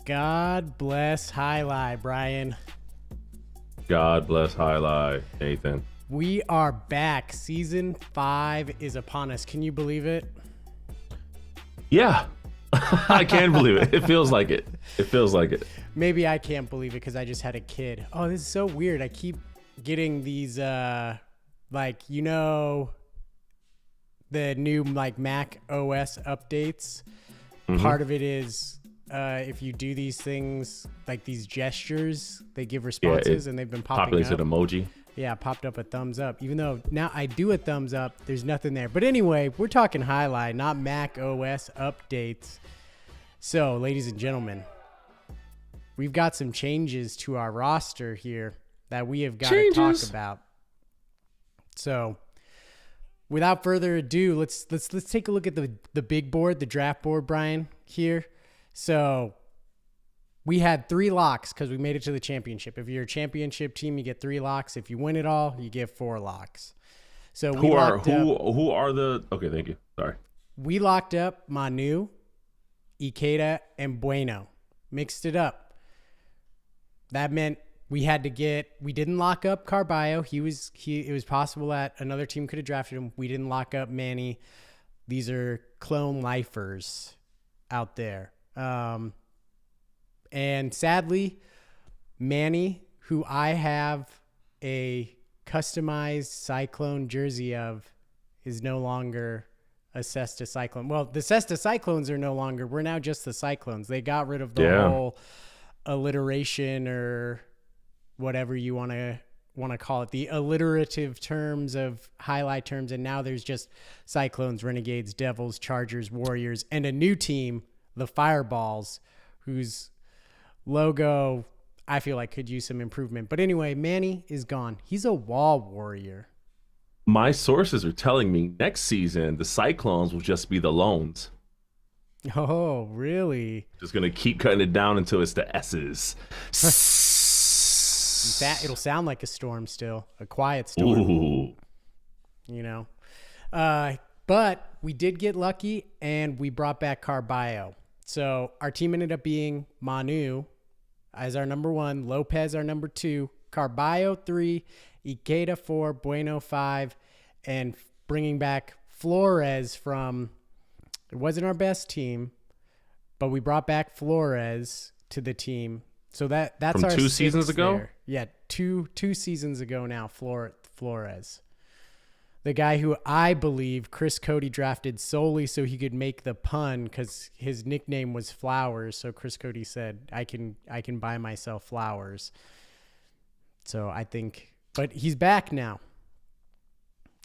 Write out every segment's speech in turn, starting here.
God bless Highlight, Brian. God bless Highlight, Nathan. We are back. Season 5 is upon us. Can you believe it? Yeah, I can believe it. It feels like it. It feels like it. Maybe I can't believe it because I just had a kid. Oh, this is so weird. I keep getting these, the new Mac OS updates. Mm-hmm. Part of it is if you do these things, like these gestures, they give responses, and they've been popping up. Populated emoji. Yeah, popped up a thumbs up. Even though now I do a thumbs up, there's nothing there. But anyway, we're talking Highlight, not Mac OS updates. So, ladies and gentlemen, we've got some changes to our roster here that we have got to talk about. So, without further ado, let's take a look at the big board, the draft board, Brian, here. So, we had 3 locks because we made it to the championship. If you're a championship team, you get 3 locks. If you win it all, you get 4 locks. So who are the? Okay, thank you. Sorry. We locked up Manu, Ikeda, and Bueno. Mixed it up. That meant we didn't lock up Carballo. It was possible that another team could have drafted him. We didn't lock up Manny. These are clone lifers out there. And sadly, Manny, who I have a customized Cyclone jersey of, is no longer a Cesta Cyclone. Well, the Cesta Cyclones are no longer. We're now just the Cyclones. They got rid of the whole alliteration or whatever you want to call it, the alliterative terms of Highlight terms, and now there's just Cyclones, Renegades, Devils, Chargers, Warriors, and a new team, the Fireballs, whose logo I feel like could use some improvement. But anyway, Manny is gone. He's a wall warrior. My sources are telling me next season the Cyclones will just be the Lones. Oh, really? Just gonna keep cutting it down until it's the S's. It'll sound like a storm still, a quiet storm. Ooh. You know, but we did get lucky and we brought back Carballo. So our team ended up being Manu as our number 1, Lopez our number 2, Carballo 3, Ikeda 4, Bueno 5, and bringing back Flores from, it wasn't our best team, but we brought back Flores to the team. So that's from our 2 seasons ago? There. Yeah, two seasons ago now, Flores. The guy who I believe Chris Cody drafted solely so he could make the pun because his nickname was Flowers. So Chris Cody said, I can buy myself flowers. So I think, but he's back now.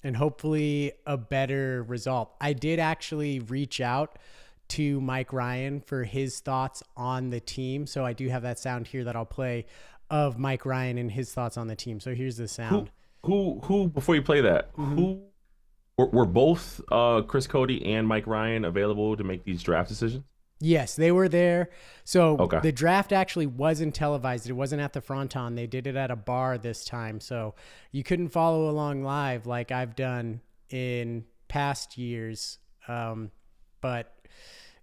And hopefully a better result. I did actually reach out to Mike Ryan for his thoughts on the team. So I do have that sound here that I'll play of Mike Ryan and his thoughts on the team. So here's the sound. Who before you play that, who were both Chris Cody and Mike Ryan available to make these draft decisions? Yes, they were there. So The draft actually wasn't televised. It wasn't at the Fronton. They did it at a bar this time. So you couldn't follow along live like I've done in past years. But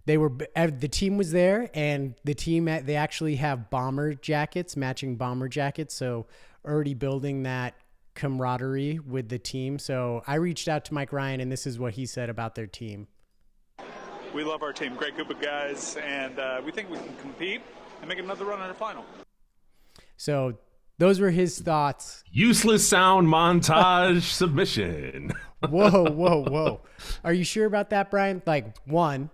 the team was there, and the team, they actually have bomber jackets, matching bomber jackets. So already building that camaraderie with the team. So I reached out to Mike Ryan, and this is what he said about their team. We love our team. Great group of guys, and we think we can compete and make another run in the final. So those were his thoughts. Useless sound montage submission. Whoa. Are you sure about that, Brian? Like, one,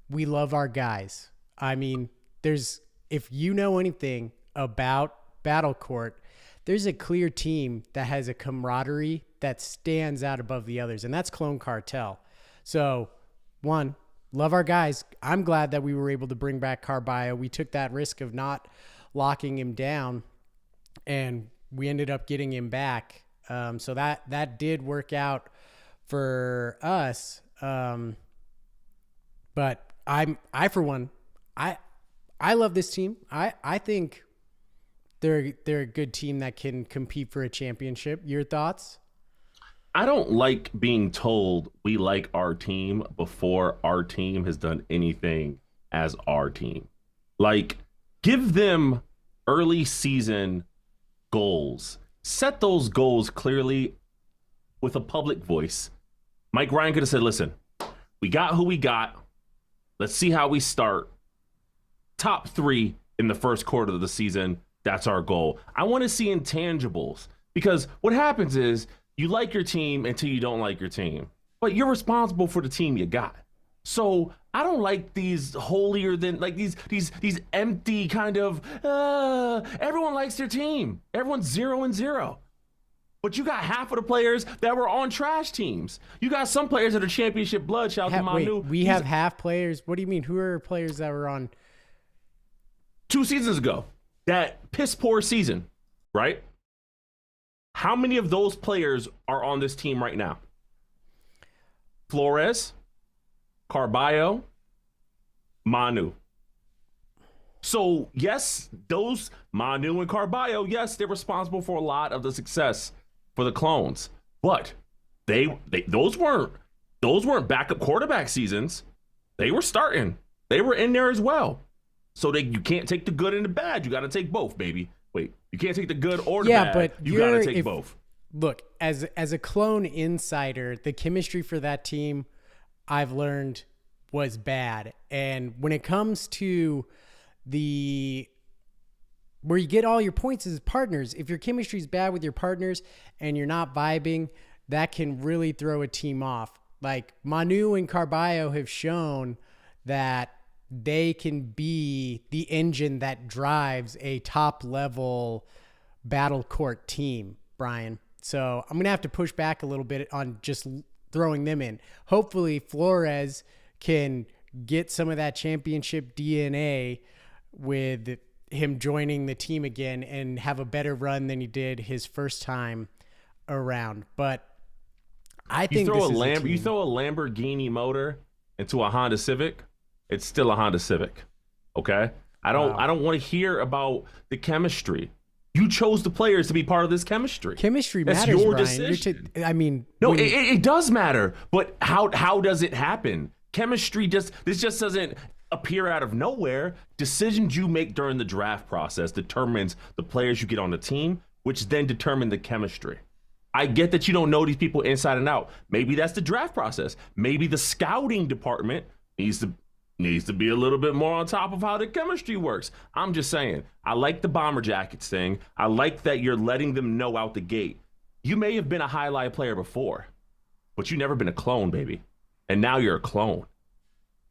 we love our guys. I mean, if you know anything about Battle Court, there's a clear team that has a camaraderie that stands out above the others, and that's Clone Cartel. So, one, love our guys. I'm glad that we were able to bring back Carballo. We took that risk of not locking him down, and we ended up getting him back. So that did work out for us. But for one, I love this team. I think they're a good team that can compete for a championship. Your thoughts? I don't like being told we like our team before our team has done anything as our team. Like, Give them early season goals. Set those goals clearly with a public voice. Mike Ryan could have said, listen, we got who we got. Let's see how we start. Top 3 in the first quarter of the season. That's our goal. I want to see intangibles, because what happens is you like your team until you don't like your team, but you're responsible for the team you got. So I don't like these holier than, like these empty kind of, everyone likes their team. Everyone's 0-0. But you got half of the players that were on trash teams. You got some players that are championship blood. Shout out to Manu. Wait, we have half players. What do you mean? Who are players that were on 2 seasons ago? That piss poor season, right? How many of those players are on this team right now? Flores, Carballo, Manu. So yes, those Manu and Carballo, yes, they're responsible for a lot of the success for the Clones, but those weren't backup quarterback seasons. They were starting. They were in there as well. So you can't take the good and the bad. You got to take both, baby. Wait, you can't take the good or the bad. But you got to take both. Look, as a Clone insider, the chemistry for that team, I've learned, was bad. And when it comes to where you get all your points as partners, if your chemistry is bad with your partners and you're not vibing, that can really throw a team off. Like Manu and Carballo have shown that they can be the engine that drives a top level battle court team, Brian. So I'm going to have to push back a little bit on just throwing them in. Hopefully Flores can get some of that championship DNA with him joining the team again and have a better run than he did his first time around. But I think you throw a Lamborghini motor into a Honda Civic, it's still a Honda Civic. Okay? I don't want to hear about the chemistry. You chose the players to be part of this chemistry. Chemistry That's matters, your Brian. decision. It does matter. But how does it happen? Chemistry just doesn't appear out of nowhere. Decisions you make during the draft process determines the players you get on the team, which then determine the chemistry. I get that you don't know these people inside and out. Maybe that's the draft process. Maybe the scouting department needs to be a little bit more on top of how the chemistry works. I'm just saying, I like the Bomber Jackets thing. I like that you're letting them know out the gate. You may have been a highlight player before, but you've never been a clone, baby. And now you're a clone.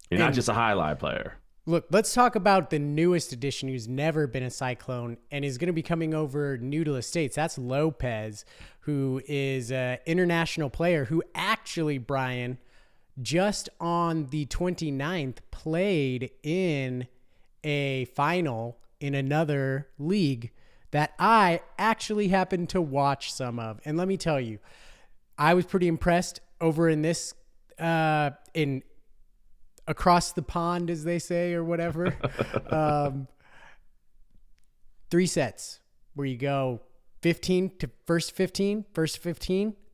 You're not just a highlight player. Look, let's talk about the newest addition who's never been a Cyclone and is going to be coming over new to the States. That's Lopez, who is an international player who actually, Brian, just on the 29th played in a final in another league that I actually happened to watch some of. And let me tell you, I was pretty impressed over in this, in across the pond, as they say, or whatever. 3 sets where you go 15 to first 15,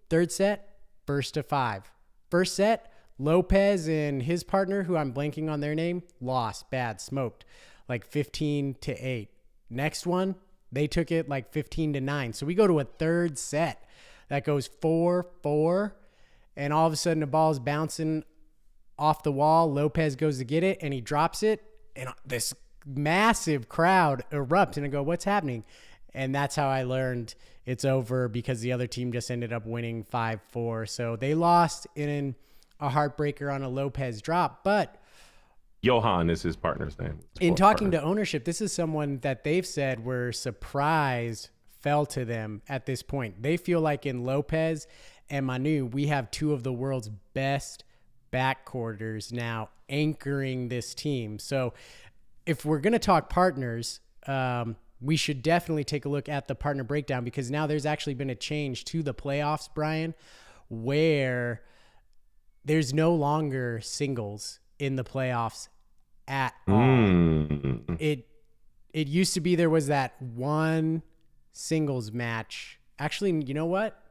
third set, first to 5. First set, Lopez and his partner, who I'm blanking on their name, lost, bad, smoked, like 15-8. Next one, they took it like 15-9. So we go to a third set that goes 4-4, and all of a sudden the ball is bouncing off the wall. Lopez goes to get it, and he drops it, and this massive crowd erupts, and I go, what's happening? And that's how I learned it's over, because the other team just ended up winning 5-4. So they lost in a heartbreaker on a Lopez drop. But Johan is his partner's name. In talking to ownership, this is someone that they've said were surprised fell to them at this point. They feel like in Lopez and Manu, we have 2 of the world's best backcourters now anchoring this team. So if we're going to talk partners, we should definitely take a look at the partner breakdown, because now there's actually been a change to the playoffs, Brian, where there's no longer singles in the playoffs at all. It used to be there was that one singles match. Actually, you know what?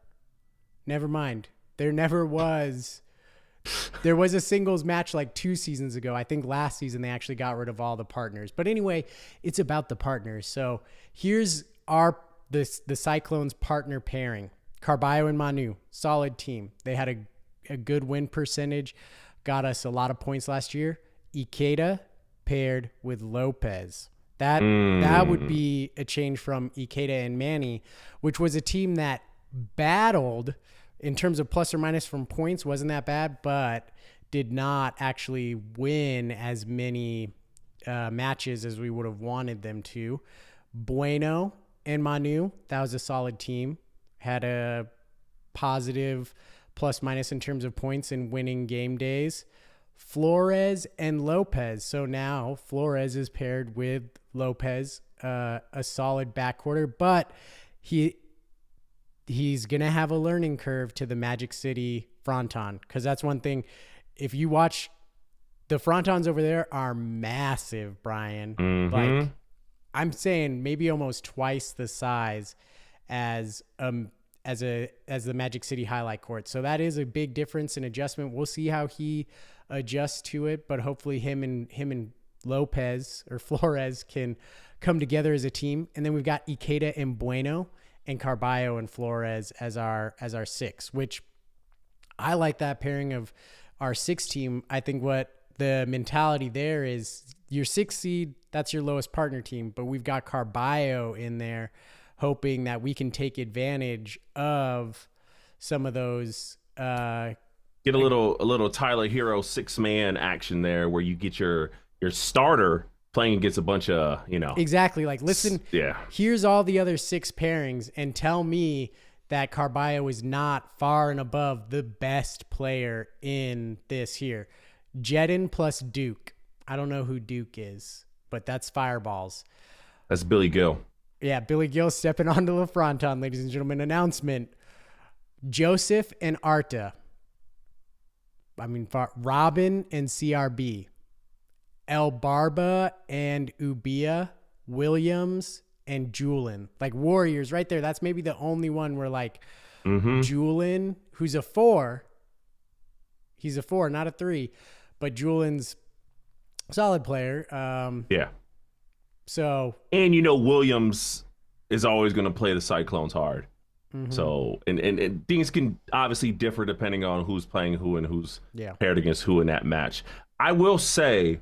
Never mind. There never was There was a singles match like 2 seasons ago. I think last season they actually got rid of all the partners. But anyway, it's about the partners. So here's the Cyclones partner pairing. Carballo and Manu, solid team. They had a good win percentage, got us a lot of points last year. Ikeda paired with Lopez. That would be a change from Ikeda and Manny, which was a team that battled in terms of plus or minus from points, wasn't that bad, but did not actually win as many matches as we would have wanted them to. Bueno and Manu, that was a solid team. Had a positive plus minus in terms of points and winning game days. Flores and Lopez. So now Flores is paired with Lopez, a solid backcourt, but he's going to have a learning curve to the Magic City Fronton, because that's one thing. If you watch, the Frontons over there are massive, Brian. Like, I'm saying maybe almost twice the size as the Magic City Highlight Court. So that is a big difference and adjustment. We'll see how he adjusts to it, but hopefully him and Lopez or Flores can come together as a team. And then we've got Ikeda and Bueno and Carballo and Flores as our 6, which I like that pairing of our 6 team. I think what the mentality there is, your 6 seed, that's your lowest partner team, but we've got Carballo in there, hoping that we can take advantage of some of those. Get a little Tyler Hero 6-man action there, where you get your starter playing against a bunch of, Exactly. Like, listen, here's all the other 6 pairings, and tell me that Carballo is not far and above the best player in this here. Jedin plus Duke. I don't know who Duke is, but that's Fireballs. That's Billy Gill. Yeah, Billy Gill stepping onto the Fronton, ladies and gentlemen. Announcement. Joseph and Arta. Robin and CRB. El Barba and Ubia. Williams and Julin. Like, Warriors right there. That's maybe the only one where, like, Julin, who's a 4. He's a 4, not a 3. But Julin's solid player. Yeah. So, and Williams is always going to play the Cyclones hard. So, and things can obviously differ depending on who's playing who and who's paired against who in that match. I will say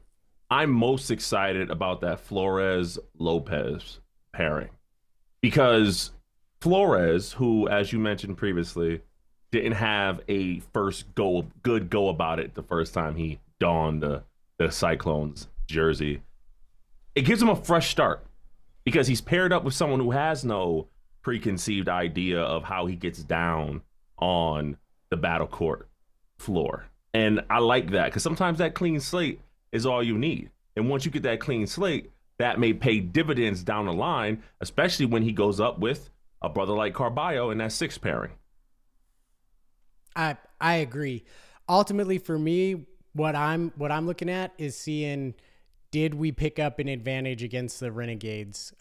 I'm most excited about that Flores-Lopez pairing, because Flores, who, as you mentioned previously, didn't have a good go about it the first time he donned the Cyclones jersey. It gives him a fresh start, because he's paired up with someone who has no preconceived idea of how he gets down on the battle court floor. And I like that, because sometimes that clean slate is all you need. And once you get that clean slate, that may pay dividends down the line, especially when he goes up with a brother like Carballo in that 6 pairing. I agree. Ultimately, for me, what I'm looking at is seeing, did we pick up an advantage against the Renegades?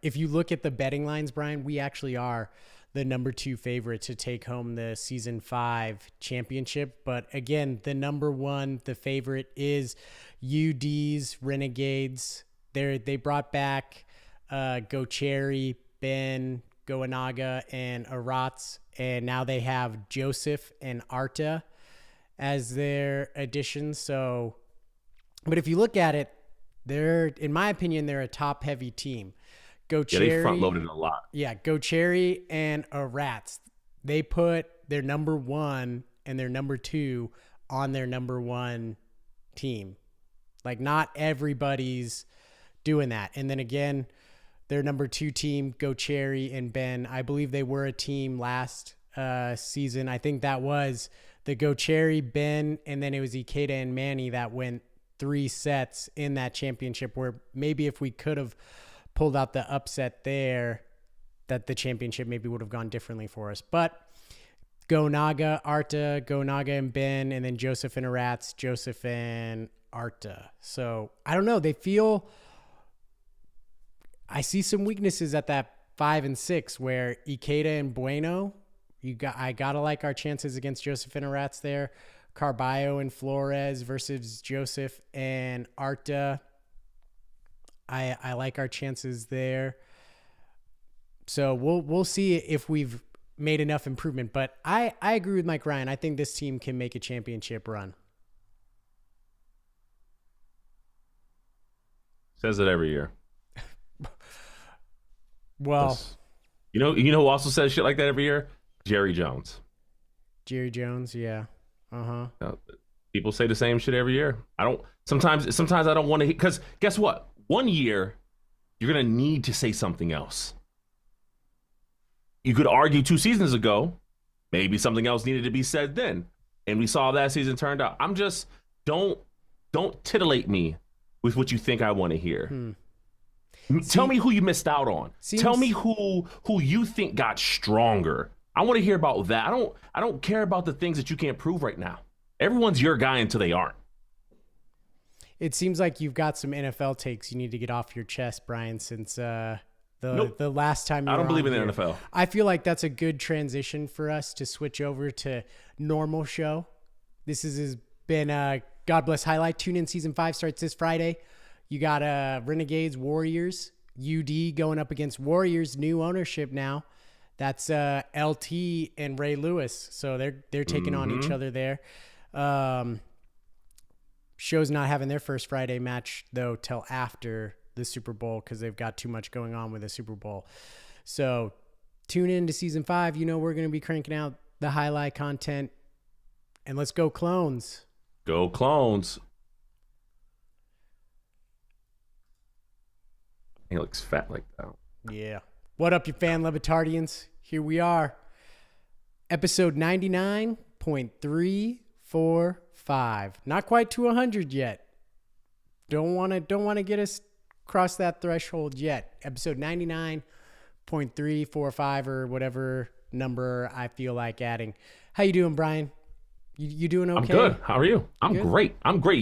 If you look at the betting lines, Brian, we actually are the number 2 favorite to take home the season 5 championship. But again, the number 1, the favorite is UD's Renegades. They brought back Go Cherry, Ben, Goanaga, and Aratz, and now they have Joseph and Arta as their additions. So, but if you look at it, in my opinion, they're a top-heavy team. Go Cherry, they front-loaded a lot. Yeah, Go Cherry and Aratz, they put their number 1 and their number 2 on their number 1 team. Like, not everybody's doing that. And then again, their number 2 team, Go Cherry and Ben, I believe they were a team last season. I think that was the Go Cherry, Ben, and then it was Ikeda and Manny that went 3 sets in that championship, where maybe if we could have pulled out the upset there, that the championship maybe would have gone differently for us. But Goanaga, Arta, Goanaga and Ben, and then Joseph and Aratz, Joseph and Arta. So I don't know. I see some weaknesses at that 5 and 6 where Ikeda and Bueno, I gotta like our chances against Joseph and Aratz there. Carballo and Flores versus Joseph and Arta. I like our chances there. So we'll see if we've made enough improvement. But I agree with Mike Ryan. I think this team can make a championship run. Says it every year. Well, you know who also says shit like that every year? Jerry Jones. Jerry Jones, yeah. People say the same shit every year. Sometimes I don't want to, because guess what? One year, you're going to need to say something else. You could argue 2 seasons ago, maybe something else needed to be said then. And we saw that season turned out. I'm just, don't titillate me with what you think I want to hear. Tell me who you missed out on. Tell me who you think got stronger. I want to hear about that. I don't care about the things that you can't prove right now. Everyone's your guy until they aren't. It seems like you've got some NFL takes you need to get off your chest, Brian, since the last time you were I don't believe in here. the NFL. I feel like that's a good transition for us to switch over to normal show. This has been a God Bless Highlight. Tune in. Season 5 starts this Friday. You got Renegades, Warriors, UD going up against Warriors. New ownership now. That's LT and Ray Lewis. So they're taking on each other there. Show's not having their first Friday match, though, till after the Super Bowl because they've got too much going on with the Super Bowl. So tune in to Season 5. You know we're going to be cranking out the highlight content. And let's go Clones. Go Clones. He looks fat like that. Yeah. What up, you fan Levitardians? Here we are. Episode 99.345. Not quite to 100 yet. Don't want to get us across that threshold yet. Episode 99.345 or whatever number I feel like adding. How you doing, Brian? You doing okay? I'm good. How are you? I'm great.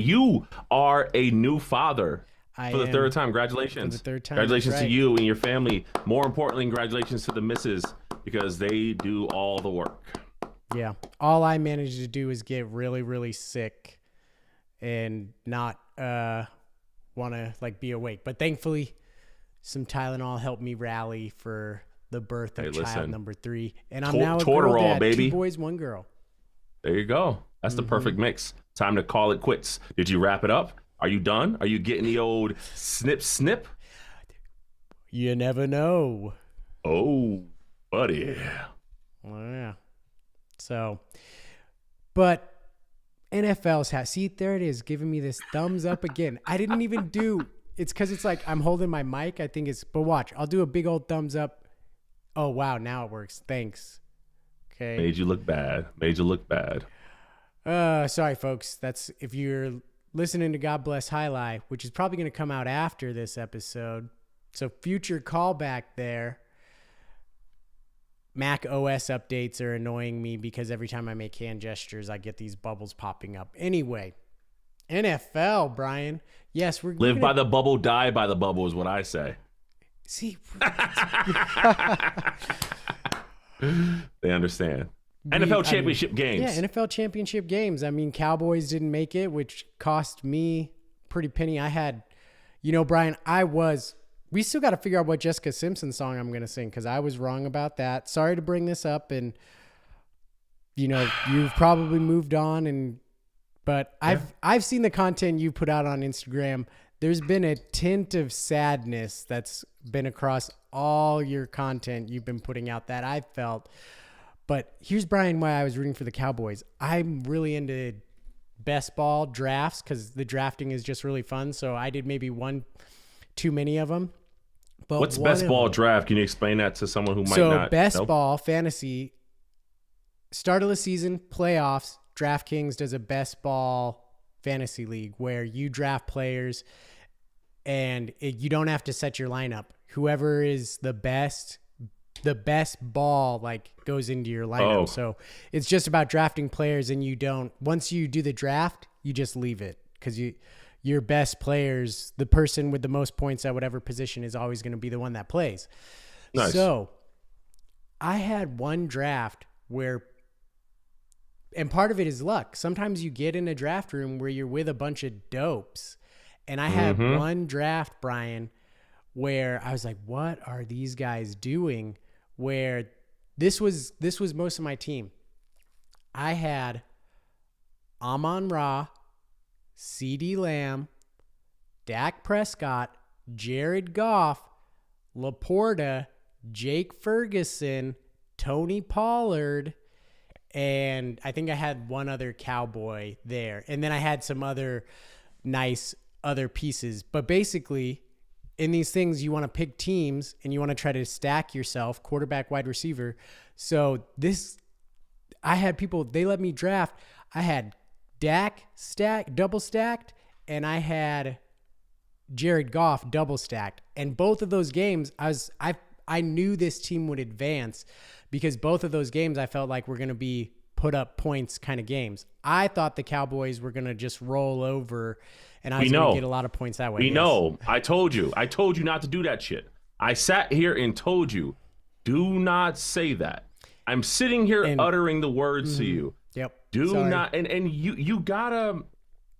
You are a new father. For the third time. Congratulations. For the third time. Congratulations right. to you and your family. More importantly, congratulations to the missus because they do all the work. Yeah. All I managed to do is get really, really sick and not want to be awake. But thankfully, some Tylenol helped me rally for the birth of child number 3. And I'm now a girl dad, baby. 2 boys, 1 girl. There you go. That's the perfect mix. Time to call it quits. Did you wrap it up? Are you done? Are you getting the old snip? You never know. Oh, buddy. Yeah. So, but NFL's hat. See, there it is, giving me this thumbs up again. I didn't even do. It's because it's like I'm holding my mic. I think it's. But watch, I'll do a big old thumbs up. Oh wow, now it works. Thanks. Okay. Made you look bad. Sorry, folks. That's if you're listening to God Bless Highlight, which is probably going to come out after this episode. So future callback there. Mac OS updates are annoying me because every time I make hand gestures, I get these bubbles popping up. Anyway, NFL, Brian. Yes, we're live by the bubble, die by the bubble is what I say. See, they understand. NFL championship games. Yeah, NFL championship games. I mean, Cowboys didn't make it, which cost me pretty penny. I had, Brian, we still got to figure out what Jessica Simpson song I'm going to sing because I was wrong about that. Sorry to bring this up. And, you've probably moved on. But I've seen the content you put out on Instagram. There's been a tint of sadness that's been across all your content you've been putting out that I felt. But here's, Brian, why I was rooting for the Cowboys. I'm really into best ball drafts because the drafting is just really fun. So I did maybe one too many of them. But what's best ball draft? Can you explain that to someone who might not? So best ball fantasy, start of the season, playoffs, DraftKings does a best ball fantasy league where you draft players and you don't have to set your lineup. Whoever is the best ball goes into your lineup. Oh. So it's just about drafting players and once you do the draft, you just leave it because your best players, the person with the most points at whatever position is always going to be the one that plays. Nice. So I had one draft where and part of it is luck. Sometimes you get in a draft room where you're with a bunch of dopes. And I had one draft, Brian, where I was like, what are these guys doing? Where this was most of my team. I had Amon-Ra, CeeDee Lamb, Dak Prescott, Jared Goff, Laporta, Jake Ferguson, Tony Pollard, and I think I had one other Cowboy there. And then I had some other nice other pieces. But basically, in these things, you want to pick teams and you want to try to stack yourself, quarterback, wide receiver. So I had people, they let me draft. I had Dak double stacked, and I had Jared Goff double stacked. And both of those games, I knew this team would advance because both of those games I felt like were going to be put up points kind of games. I thought the Cowboys were going to just roll over, and I was going to get a lot of points that way. We know. I told you not to do that shit. I sat here and told you, do not say that. I'm sitting here uttering the words to you. Yep. Not, and you gotta,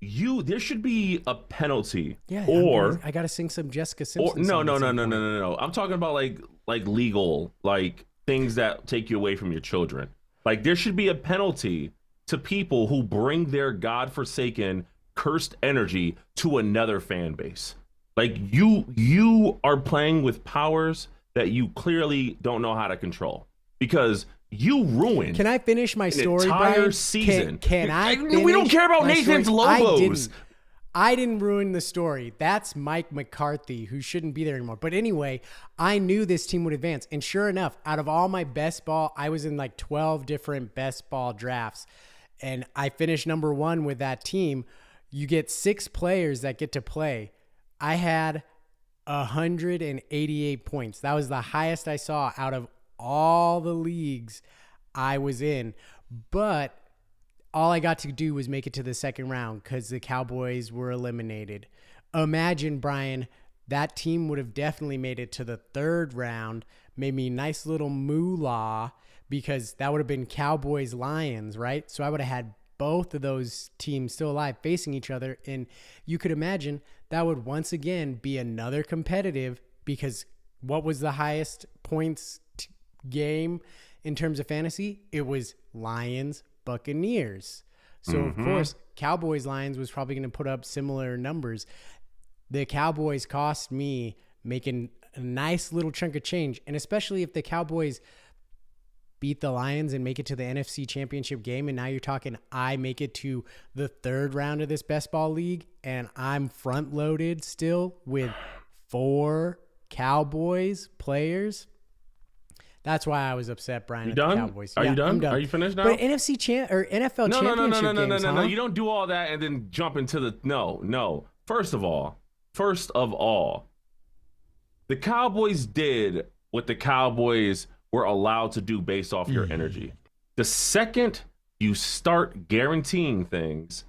there should be a penalty. Yeah. Or I gotta sing some Jessica Simpson. No. I'm talking about like legal, like things that take you away from your children. Like there should be a penalty to people who bring their godforsaken, cursed energy to another fan base. Like you are playing with powers that you clearly don't know how to control because you ruined. Can I finish my story, entire Brian? season. Can I? We don't care about Nathan's Lobos. I didn't ruin the story. That's Mike McCarthy, who shouldn't be there anymore. But anyway, I knew this team would advance. And sure enough, out of all my best ball, I was in like 12 different best ball drafts. And I finished number one with that team. You get 6 players that get to play. I had 188 points. That was the highest I saw out of all the leagues I was in. But all I got to do was make it to the second round because the Cowboys were eliminated. Imagine, Brian, that team would have definitely made it to the third round, made me a nice little moolah because that would have been Cowboys-Lions, right? So I would have had both of those teams still alive facing each other. And you could imagine that would once again be another competitive because what was the highest points game in terms of fantasy? It was Lions Buccaneers. So of course, Cowboys Lions was probably going to put up similar numbers. The Cowboys cost me making a nice little chunk of change, and especially if the Cowboys beat the Lions and make it to the NFC Championship game, and now you're talking I make it to the third round of this best ball league, and I'm front loaded still with 4 Cowboys players. That's why I was upset, Brian. You at done? The Cowboys. Are yeah, you done? I'm done? Are you finished now? But NFL championship games, No. You don't do all that and then jump into the no. First of all, the Cowboys did what the Cowboys were allowed to do based off your energy. The second you start guaranteeing things,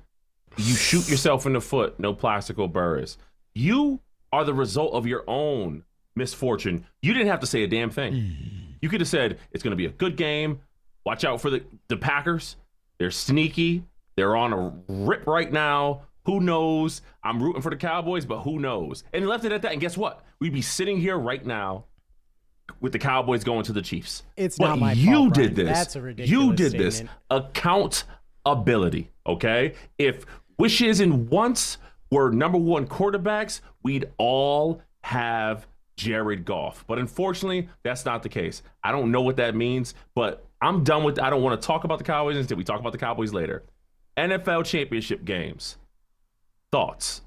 you shoot yourself in the foot. No plastical burrs. You are the result of your own misfortune. You didn't have to say a damn thing. You could have said, it's going to be a good game. Watch out for the Packers. They're sneaky. They're on a rip right now. Who knows? I'm rooting for the Cowboys, but who knows? And left it at that. And guess what? We'd be sitting here right now with the Cowboys going to the Chiefs. It's but not my you fault, did Brian. this. That's a ridiculous You did statement. this. Accountability, okay? If wishes and wants were number one quarterbacks, we'd all have Jared Goff. But unfortunately, that's not the case. I don't know what that means, but I'm done with I don't want to talk about the Cowboys until we talk about the Cowboys later. NFL championship games. Thoughts?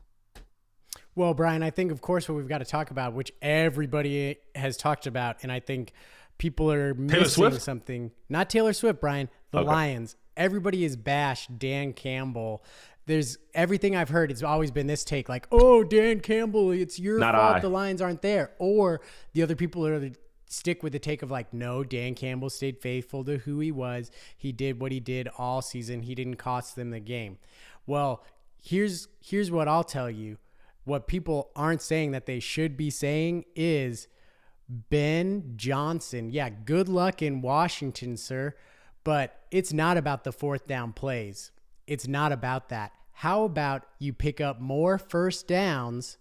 Well, Brian, I think, of course, what we've got to talk about, which everybody has talked about, and I think people are missing something. Not Taylor Swift, Brian. The Lions. Everybody has bashed Dan Campbell. There's everything I've heard. It's always been this take like, oh, Dan Campbell, it's your fault the Lions aren't there. Or the other people are stick with the take of like, no, Dan Campbell stayed faithful to who he was. He did what he did all season. He didn't cost them the game. Well, here's what I'll tell you. What people aren't saying that they should be saying is Ben Johnson. Yeah, good luck in Washington, sir. But it's not about the fourth down plays. It's not about that. How about you pick up more first downs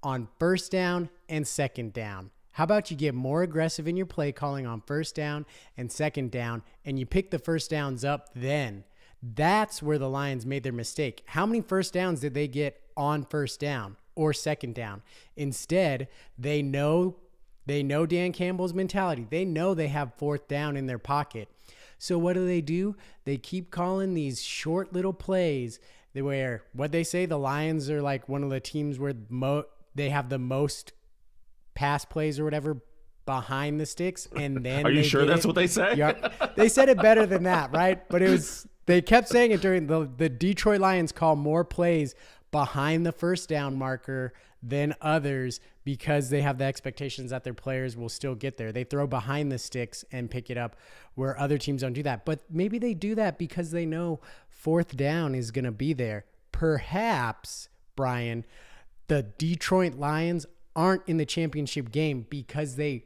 on first down and second down? How about you get more aggressive in your play calling on first down and second down, and you pick the first downs up then? That's where the Lions made their mistake. How many first downs did they get on first down or second down? Instead, they know Dan Campbell's mentality. They know they have fourth down in their pocket. So what do? They keep calling these short little plays where, what they say, the Lions are like one of the teams where they have the most pass plays or whatever behind the sticks. And then are you sure that's what they say? They said it better than that, right? But they kept saying it during the Detroit Lions call more plays behind the first down marker than others because they have the expectations that their players will still get there. They throw behind the sticks and pick it up where other teams don't do that. But maybe they do that because they know fourth down is going to be there. Perhaps, Brian, the Detroit Lions aren't in the championship game because they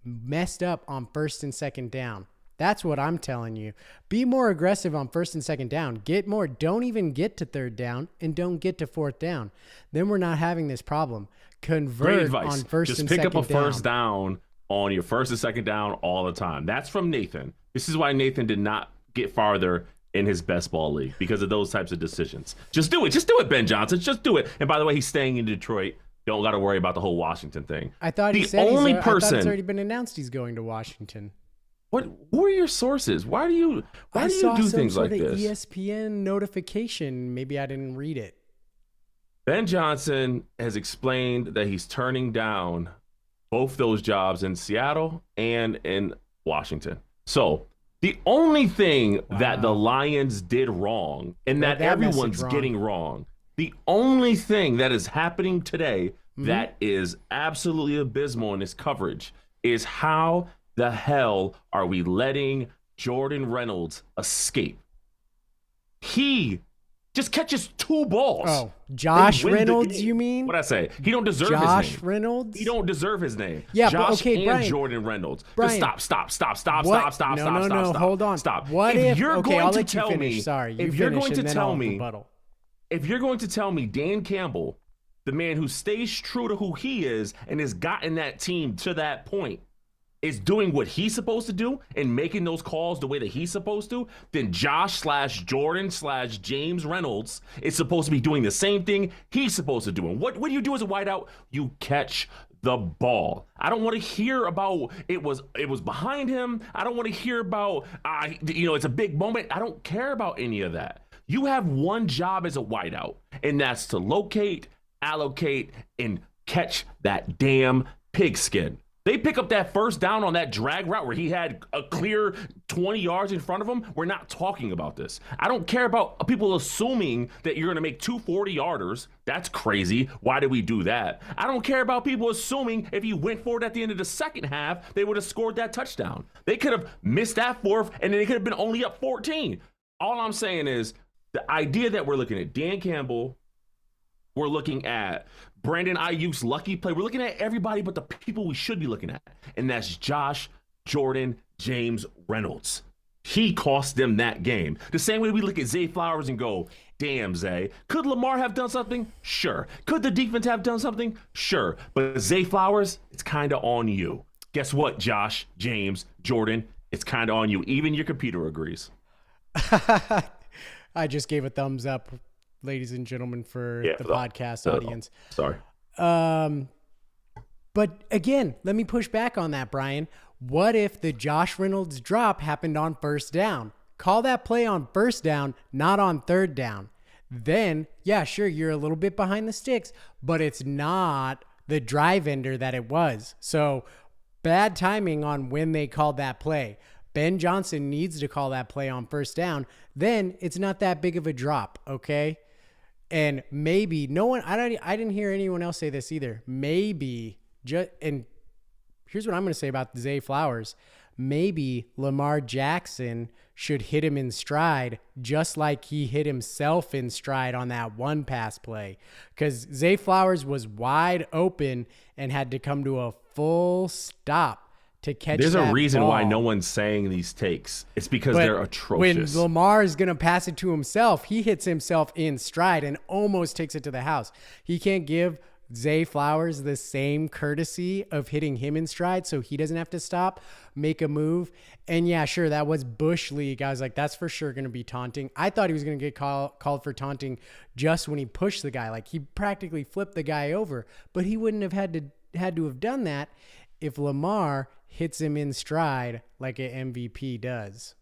messed up on first and second down. That's what I'm telling you. Be more aggressive on first and second down. Get more. Don't even get to third down and don't get to fourth down. Then we're not having this problem. Convert on first and second down. Just pick up a first down on your first and second down all the time. That's from Nathan. This is why Nathan did not get farther in his best ball league, because of those types of decisions. Just do it. Just do it, Ben Johnson. Just do it. And by the way, he's staying in Detroit. Don't got to worry about the whole Washington thing. I thought I thought it's already been announced he's going to Washington. What? Who are your sources? Why do you do things like this? ESPN notification. Maybe I didn't read it. Ben Johnson has explained that he's turning down both those jobs in Seattle and in Washington. So the only thing that the Lions did wrong, and that everyone's getting wrong, the only thing that is happening today that is absolutely abysmal in this coverage is how the hell are we letting Jordan Reynolds escape? He just catches 2 balls. Oh, Josh Reynolds, you mean? What'd I say? He don't deserve his name. Josh Reynolds? He don't deserve his name. Yeah, Josh but okay, and Brian. Jordan Reynolds. Brian. Just stop. No, hold on. Stop. What if you're okay, going I'll to let tell you finish. me, Sorry, if you're going to tell me, rebuttal. if you're going to tell me Dan Campbell, the man who stays true to who he is and has gotten that team to that point, is doing what he's supposed to do and making those calls the way that he's supposed to, then Josh/Jordan/James Reynolds is supposed to be doing the same thing he's supposed to do. And what do you do as a wideout? You catch the ball. I don't want to hear about it was behind him. I don't want to hear about it's a big moment. I don't care about any of that. You have one job as a wideout, and that's to locate, allocate, and catch that damn pigskin. They pick up that first down on that drag route where he had a clear 20 yards in front of him. We're not talking about this. I don't care about people assuming that you're going to make 2 40-yarders. That's crazy. Why did we do that? I don't care about people assuming if you went for it at the end of the second half, they would have scored that touchdown. They could have missed that fourth, and then they could have been only up 14. All I'm saying is the idea that we're looking at Dan Campbell, we're looking at Brandon Ayuk's lucky play. We're looking at everybody but the people we should be looking at. And that's Josh Jordan James Reynolds. He cost them that game. The same way we look at Zay Flowers and go, damn, Zay. Could Lamar have done something? Sure. Could the defense have done something? Sure. But Zay Flowers, it's kind of on you. Guess what, Josh, James, Jordan? It's kind of on you. Even your computer agrees. I just gave a thumbs up, ladies and gentlemen, for the podcast audience. Sorry. But again, let me push back on that, Brian. What if the Josh Reynolds drop happened on first down? Call that play on first down, not on third down. Then, yeah, sure, you're a little bit behind the sticks, but it's not the drive ender that it was. So bad timing on when they called that play. Ben Johnson needs to call that play on first down. Then it's not that big of a drop, okay? And maybe I didn't hear anyone else say this either. Maybe and here's what I'm going to say about Zay Flowers. Maybe Lamar Jackson should hit him in stride just like he hit himself in stride on that one pass play. Because Zay Flowers was wide open and had to come to a full stop to catch There's a that reason ball. why no one's saying these takes. It's because But they're atrocious. when Lamar is going to pass it to himself, he hits himself in stride and almost takes it to the house. He can't give Zay Flowers the same courtesy of hitting him in stride so he doesn't have to stop, make a move. And yeah, sure, that was Bush League. I was like, that's for sure going to be taunting. I thought he was going to get called for taunting just when he pushed the guy. Like, he practically flipped the guy over, but he wouldn't have had to have done that if Lamar hits him in stride like an MVP does.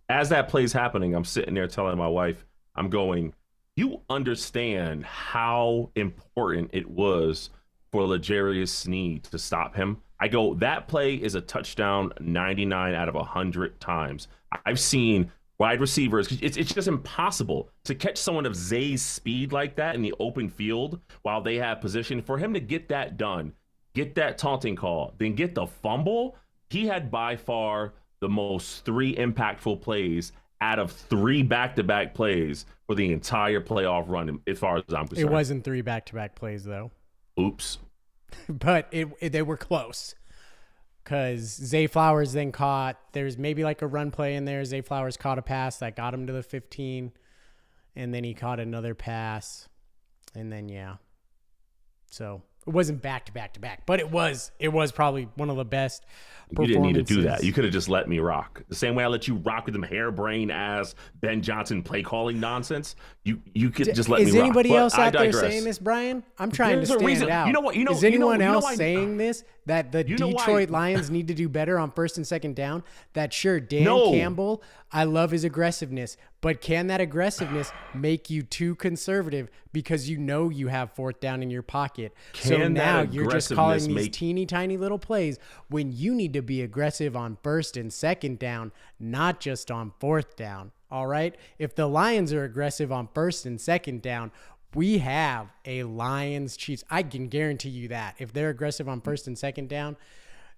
As that play's happening, I'm sitting there telling my wife, I'm going, you understand how important it was for L'Jarius Sneed to stop him? I go, that play is a touchdown 99 out of 100 times. I've seen wide receivers. It's just impossible to catch someone of Zay's speed like that in the open field while they have position. For him to get that done, get that taunting call, then get the fumble, he had by far the most 3 impactful plays out of 3 back-to-back plays for the entire playoff run, as far as I'm concerned. It wasn't 3 back-to-back plays, though. Oops. But they were close. Because Zay Flowers then caught, there's maybe like a run play in there. Zay Flowers caught a pass that got him to the 15. And then he caught another pass. And then, yeah. So it wasn't back-to-back-to-back. But it was probably one of the best You didn't need to do that. performances. You could have just let me rock. The same way I let you rock with them harebrained ass Ben Johnson play calling nonsense. You could just let me rock. Is anybody But else I out there digress. saying this, Brian? I'm trying There's to a stand reason. it out. You know what? Is anyone else why- saying this? That the You know why- Detroit Lions need to do better on first and second down? That sure, Dan No. Campbell, I love his aggressiveness. But can that aggressiveness make you too conservative because you know you have fourth down in your pocket? So Can now that you're just calling aggressiveness these make- teeny tiny little plays when you need to be aggressive on first and second down, not just on fourth down. All right? If the Lions are aggressive on first and second down, we have a Lions Chiefs. I can guarantee you that. If they're aggressive on first and second down,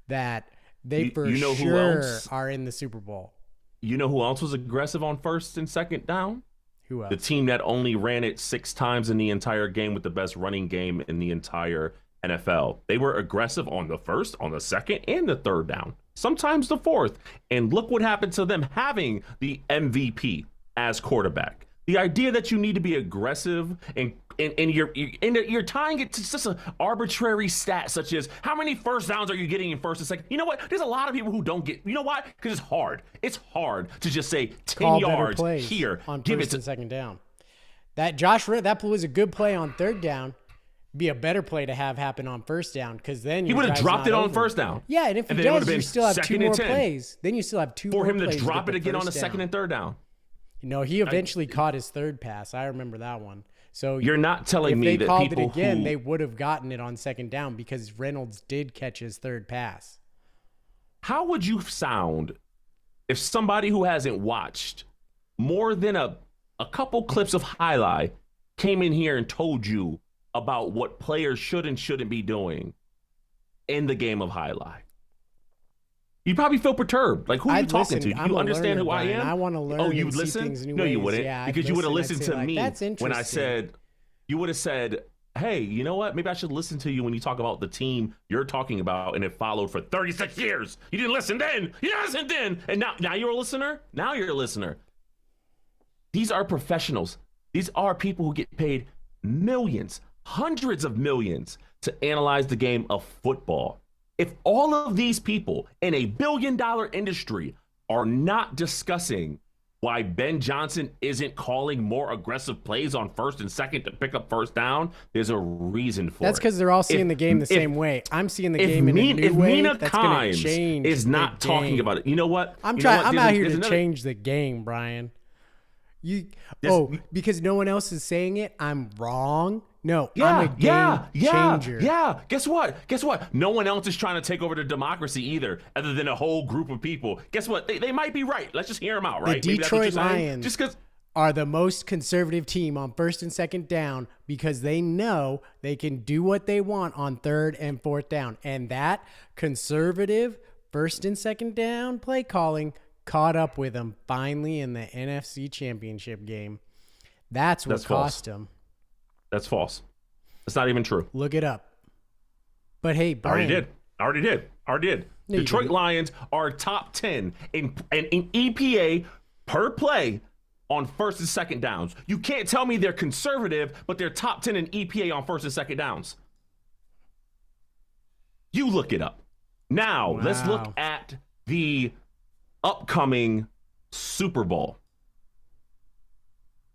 that they You know who sure else? are in the Super Bowl. You know who else was aggressive on first and second down? Who else? The team that only ran it 6 times in the entire game with the best running game in the entire NFL. They were aggressive on the first, on the second, and the third down. Sometimes the fourth. And look what happened to them having the MVP as quarterback. The idea that you need to be aggressive and you're tying it to just an arbitrary stat such as how many first downs are you getting in first and second? You know what? There's a lot of people who don't get. You know why? Because it's hard. It's hard to just say 10 Call better yards plays here. on Give first it to and second down. That that was a good play on third down. Be a better play to have happen on first down because then He would have dropped it on first down. Yeah, and if he then it would have does, you been still have 2 second and more 10. plays. Then you still have 2 For more him to plays drop get it the again on the first second down. and third down. No, he eventually caught his third pass. I remember that one. So You're not telling me if they that called people it again, who they would have gotten it on second down because Reynolds did catch his third pass. How would you sound if somebody who hasn't watched more than a couple clips of highlight came in here and told you about what players should and shouldn't be doing in the game of highlight? You'd probably feel perturbed. Like, who are you I'd talking listen. to? Do I'm you a understand learner, who I Brian. am? I wanna learn Oh, you and would see listen? things new No, you ways. wouldn't. Yeah, I'd because you would have listen. I'd listened say, to like, me that's when I interesting. said, you would have said, hey, you know what? Maybe I should listen to you when you talk about the team you're talking about and it followed for 36 years. You didn't listen then. You didn't listen then. And now you're a listener? Now you're a listener. These are professionals. These are people who get paid millions, hundreds of millions to analyze the game of football. If all of these people in a billion-dollar industry are not discussing why Ben Johnson isn't calling more aggressive plays on first and second to pick up first down, there's a reason for That's it. because they're all seeing If- the game the if- same way. I'm seeing the If game in a new way. Mina That's going to Kimes change. is not the talking game. about it, you know what? I'm You know trying. what? I'm There's out here there's to another- change the game, Brian. This- Because no one else is saying it, I'm wrong. No, Yeah, I'm a game changer. Yeah. Guess what? No one else is trying to take over the democracy either, other than a whole group of people. Guess what? They might be right. Let's just hear them out, right? The Maybe that's what Detroit you're saying. Lions Just because. are the most conservative team on first and second down because they know they can do what they want on third and fourth down. And that conservative first and second down play calling caught up with them finally in the NFC Championship game. That's what That's false. cost them. That's false. That's not even true. Look it up. But hey, I already Brian, did. Already did. No, you Detroit didn't. Lions are top 10 in EPA per play on first and second downs. You can't tell me they're conservative, but they're top 10 in EPA on first and second downs. You look it up. Now, let's look at the upcoming Super Bowl.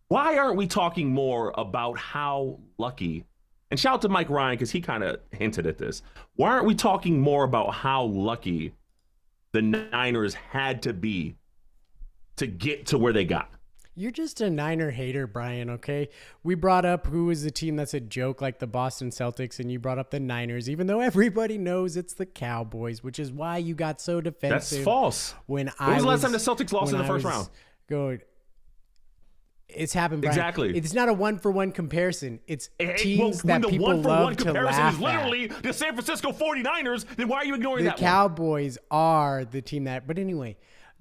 Why aren't we talking more about how lucky, and shout out to Mike Ryan because he kind of hinted at this. Why aren't we talking more about how lucky the Niners had to be to get to where they got? You're just a Niner hater, Brian, okay? We brought up who was the team that's a joke like the Boston Celtics, and you brought up the Niners, even though everybody knows it's the Cowboys, which is why you got so defensive. That's false. When was the last time the Celtics lost in the first round? It's happened, Brian. Exactly. It's not a one-for-one comparison. It's teams that people when the love one-for-one to comparison laugh is literally the San Francisco 49ers, then why are you ignoring that one? The Cowboys are the team that, but anyway,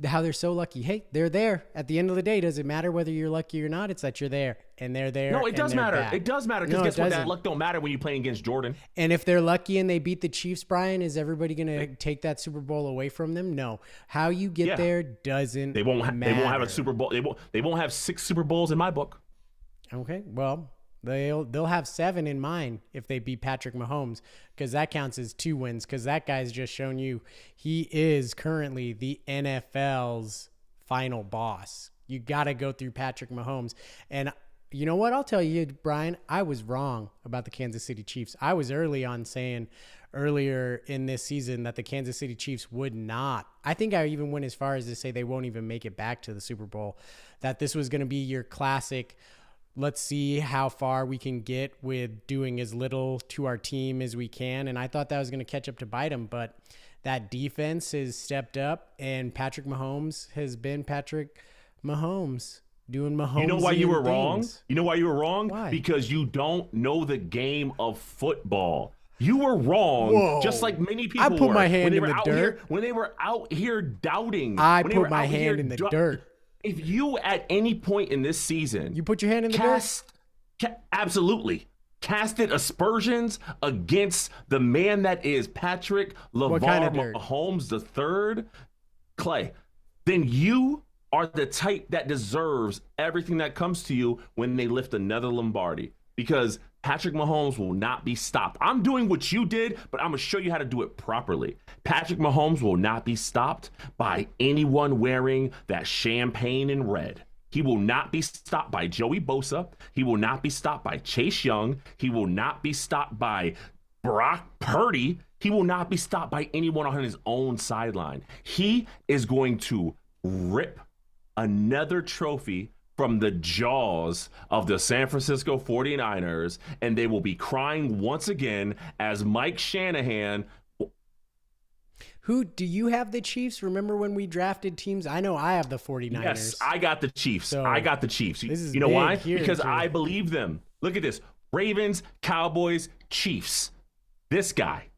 how they're so lucky. Hey, they're there. At the end of the day, does it matter whether you're lucky or not? It's that you're there, and they're there. No, it does matter. Back. It does matter because guess what? That luck don't matter when you're playing against Jordan. And if they're lucky and they beat the Chiefs, Brian, is everybody going to take that Super Bowl away from them? No. How you get there doesn't matter. They won't have a Super Bowl. They won't have 6 Super Bowls in my book. Okay, well, they'll have 7 in mine if they beat Patrick Mahomes, because that counts as 2 wins, because that guy's just shown you he is currently the NFL's final boss. You got to go through Patrick Mahomes. And you know what? I'll tell you, Brian, I was wrong about the Kansas City Chiefs. I was early on saying earlier in this season that the Kansas City Chiefs would not. I think I even went as far as to say they won't even make it back to the Super Bowl, that this was going to be your classic, let's see how far we can get with doing as little to our team as we can. And I thought that was going to catch up to bite them, but that defense has stepped up, and Patrick Mahomes has been Patrick Mahomes doing Mahomes. You know why you were wrong? You know why you were wrong? Why? Because you don't know the game of football. You were wrong, just like many people I put my hand in the dirt. When they were out here doubting. I put my hand in the dirt. If you at any point in this season, you put your hand in the dirt? Absolutely. Casted aspersions against the man that is Patrick LeVar Mahomes III, Clay, then you are the type that deserves everything that comes to you when they lift another Lombardi, because Patrick Mahomes will not be stopped. I'm doing what you did, but I'm going to show you how to do it properly. Patrick Mahomes will not be stopped by anyone wearing that champagne and red. He will not be stopped by Joey Bosa. He will not be stopped by Chase Young. He will not be stopped by Brock Purdy. He will not be stopped by anyone on his own sideline. He is going to rip another trophy from the jaws of the San Francisco 49ers, and they will be crying once again as Mike Shanahan. Who do you have? The Chiefs? Remember when we drafted teams? I know I have the 49ers. Yes, I got the Chiefs. So, I got the Chiefs. You know why? Because I believe them. Look at this. Ravens, Cowboys, Chiefs. This guy.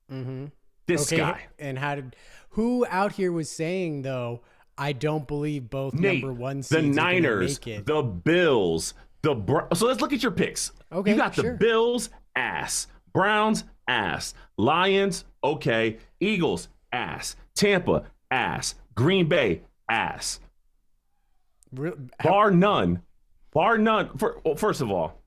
Mm-hmm. This guy. And who out here was saying, though, I don't believe both number 1 seeds the Niners, make it. The Bills, so let's look at your picks. Okay, you got the Bills, ass. Browns, ass. Lions, okay. Eagles, ass. Tampa, ass. Green Bay, ass. Bar none. First of all,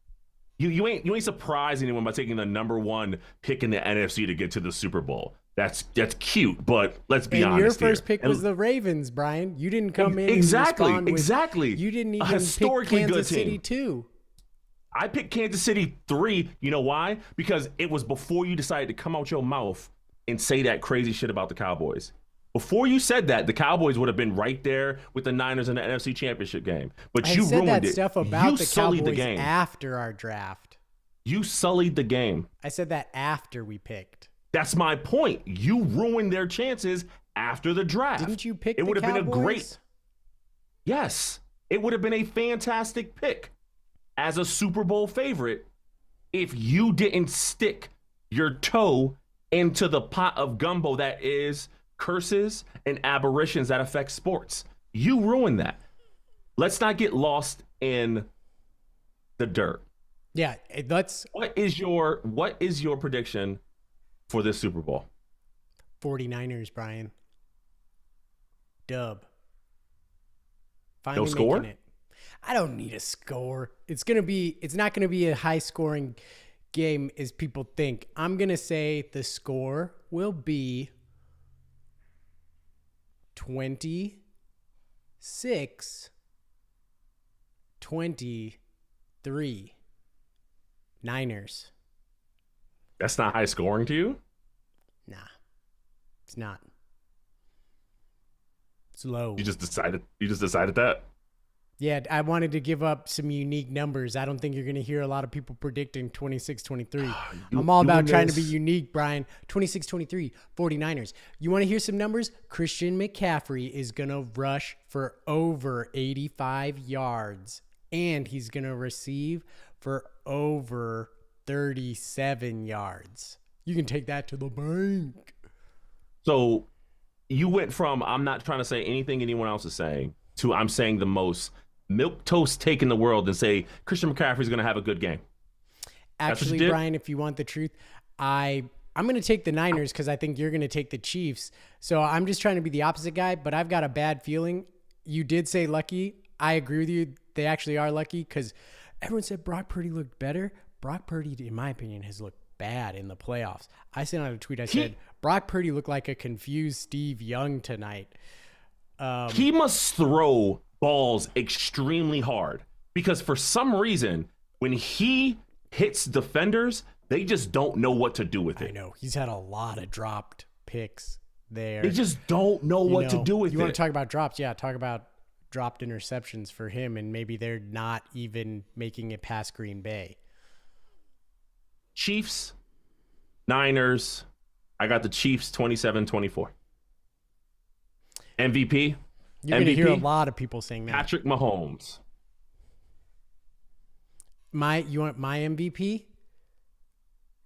you ain't surprised anyone by taking the number 1 pick in the NFC to get to the Super Bowl. That's cute, but let's be honest. And your first pick was the Ravens, Brian. You didn't come in exactly. You didn't even pick Kansas City 2. I picked Kansas City 3. You know why? Because it was before you decided to come out your mouth and say that crazy shit about the Cowboys. Before you said that, the Cowboys would have been right there with the Niners in the NFC Championship game. But you ruined it. I said that stuff about the Cowboys after our draft. You sullied the game. I said that after we picked. That's my point. You ruined their chances after the draft. Didn't you pick the Cowboys? It would have been a great. Yes. It would have been a fantastic pick as a Super Bowl favorite if you didn't stick your toe into the pot of gumbo that is curses and aberrations that affect sports. You ruined that. Let's not get lost in the dirt. Yeah, let's. What is your prediction for this Super Bowl? 49ers, Brian. Dub. No Finally score? making it. I don't need a score. It's not gonna be a high scoring game as people think. I'm gonna say the score will be 26-23 Niners. That's not high scoring to you? Nah, it's not. It's low. You just decided that? Yeah, I wanted to give up some unique numbers. I don't think you're going to hear a lot of people predicting 26-23. I'm all about trying to be unique, Brian. 26-23, 49ers. You want to hear some numbers? Christian McCaffrey is going to rush for over 85 yards, and he's going to receive for over 37 yards. You can take that to the bank. So you went from I'm not trying to say anything anyone else is saying to I'm saying the most milquetoast take in the world and say Christian McCaffrey's going to have a good game. Actually, Brian, if you want the truth, I'm going to take the Niners because I think you're going to take the Chiefs. So I'm just trying to be the opposite guy, but I've got a bad feeling. You did say lucky. I agree with you. They actually are lucky because everyone said Brock Purdy looked better. Brock Purdy, in my opinion, has looked bad in the playoffs. I sent out a tweet. I said, Brock Purdy looked like a confused Steve Young tonight. He must throw balls extremely hard because for some reason, when he hits defenders, they just don't know what to do with it. I know. He's had a lot of dropped picks there. They just don't know what to do with it. You want to talk about drops? Yeah, talk about dropped interceptions for him, and maybe they're not even making it past Green Bay. Chiefs, Niners. I got the Chiefs 27-24. MVP. You're going to hear a lot of people saying that. Patrick Mahomes. You want my MVP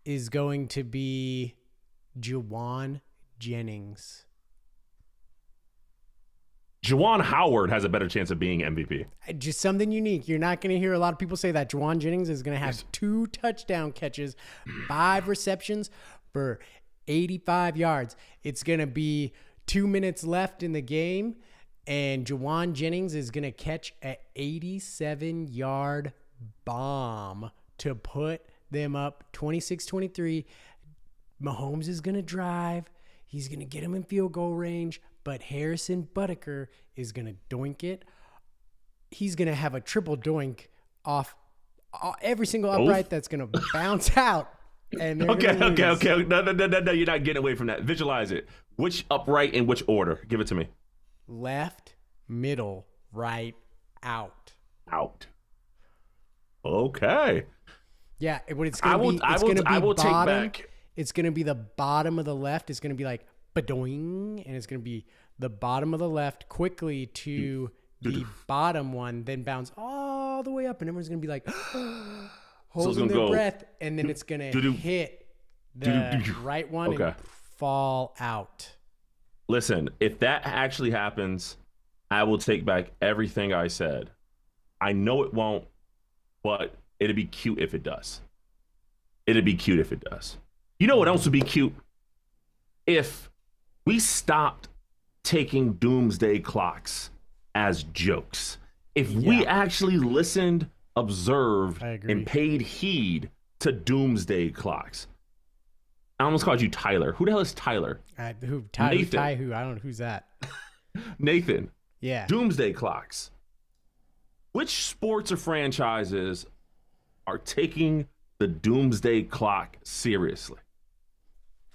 is going to be Juwan Jennings. Juwan Howard has a better chance of being MVP. Just something unique. You're not going to hear a lot of people say that. Juwan Jennings is going to have 2 touchdown catches, 5 receptions for 85 yards. It's going to be 2 minutes left in the game, and Juwan Jennings is going to catch an 87-yard bomb to put them up 26-23. Mahomes is going to drive. He's going to get him in field goal range, but Harrison Butker is going to doink it. He's going to have a triple doink off every single upright that's going to bounce out. And Okay. No, you're not getting away from that. Visualize it. Which upright in which order? Give it to me. Left, middle, right, out. Out. Okay. Yeah, what it's going to be, it's going to be will bottom. take back. It's going to be the bottom of the left. It's going to be like badoing, and it's going to be the bottom of the left quickly to the bottom one, then bounce all the way up, and everyone's going to be like holding their breath, and then it's going to hit the right one and fall out. Listen, if that actually happens, I will take back everything I said. I know it won't, but it'd be cute if it does. It'd be cute if it does. You know what else would be cute? If we stopped taking doomsday clocks as jokes. If we actually listened, observed, and paid heed to doomsday clocks. I almost called you Tyler. Who the hell is Tyler? Nathan. I don't know who's that. Nathan. Yeah. Doomsday clocks. Which sports or franchises are taking the doomsday clock seriously?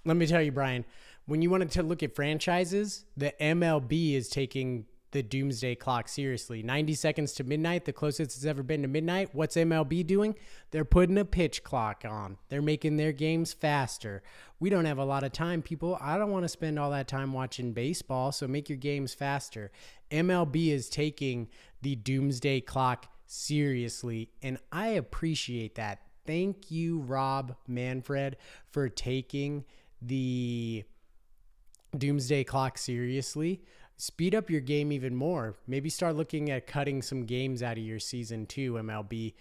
Let me tell you, Brian, when you wanted to look at franchises, the MLB is taking the doomsday clock seriously. 90 seconds to midnight, the closest it's ever been to midnight. What's MLB doing? They're putting a pitch clock on. They're making their games faster. We don't have a lot of time, people. I don't want to spend all that time watching baseball, so make your games faster. MLB is taking the doomsday clock seriously, and I appreciate that. Thank you, Rob Manfred, for taking the doomsday clock seriously. Speed up your game even more. Maybe start looking at cutting some games out of your season too, MLB.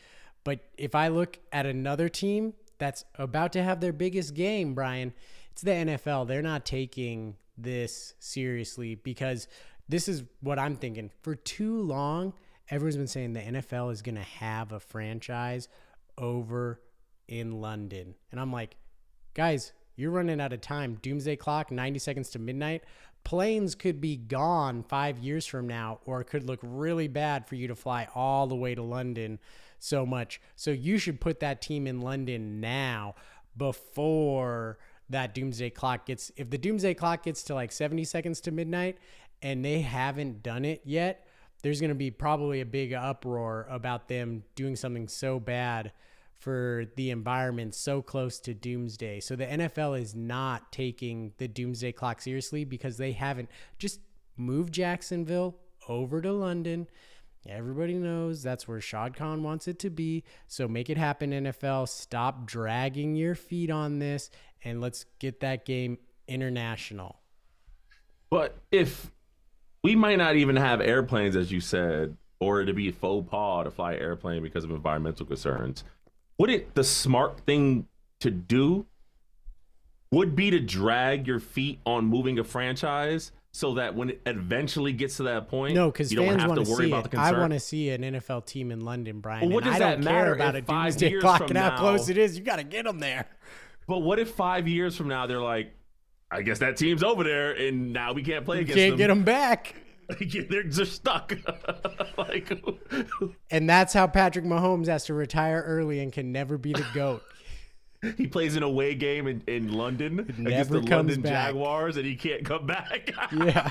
But if I look at another team that's about to have their biggest game, Brian, it's the NFL. They're not taking this seriously because this is what I'm thinking. For too long, everyone's been saying the NFL is going to have a franchise over in London. And I'm like, guys, you're running out of time. Doomsday Clock, 90 seconds to midnight. Planes could be gone 5 years from now, or it could look really bad for you to fly all the way to London so much. So you should put that team in London now before that Doomsday Clock gets, if the Doomsday Clock gets to like 70 seconds to midnight and they haven't done it yet, there's going to be probably a big uproar about them doing something so bad for the environment so close to Doomsday. So the NFL is not taking the Doomsday Clock seriously because they haven't. Just move Jacksonville over to London. Everybody knows that's where Shad Khan wants it to be. So make it happen, NFL. Stop dragging your feet on this, and let's get that game international. But if we might not even have airplanes, as you said, or to be a faux pas to fly an airplane because of environmental concerns, wouldn't the smart thing to do would be to drag your feet on moving a franchise so that when it eventually gets to that point, no, because you don't fans have want to to worry see about it. the concern? I want to see an NFL team in London, Brian. Well, what does I that don't matter care about if a 5 Doomsday years Clock from and how now- close it is. You got to get them there. But what if 5 years from now they're like, I guess that team's over there, and now we can't play You against can't them. get them back. They're just stuck. Like, And that's how Patrick Mahomes has to retire early and can never be the GOAT. he plays an away game in London against never the comes London back. Jaguars, and he can't come back. Yeah.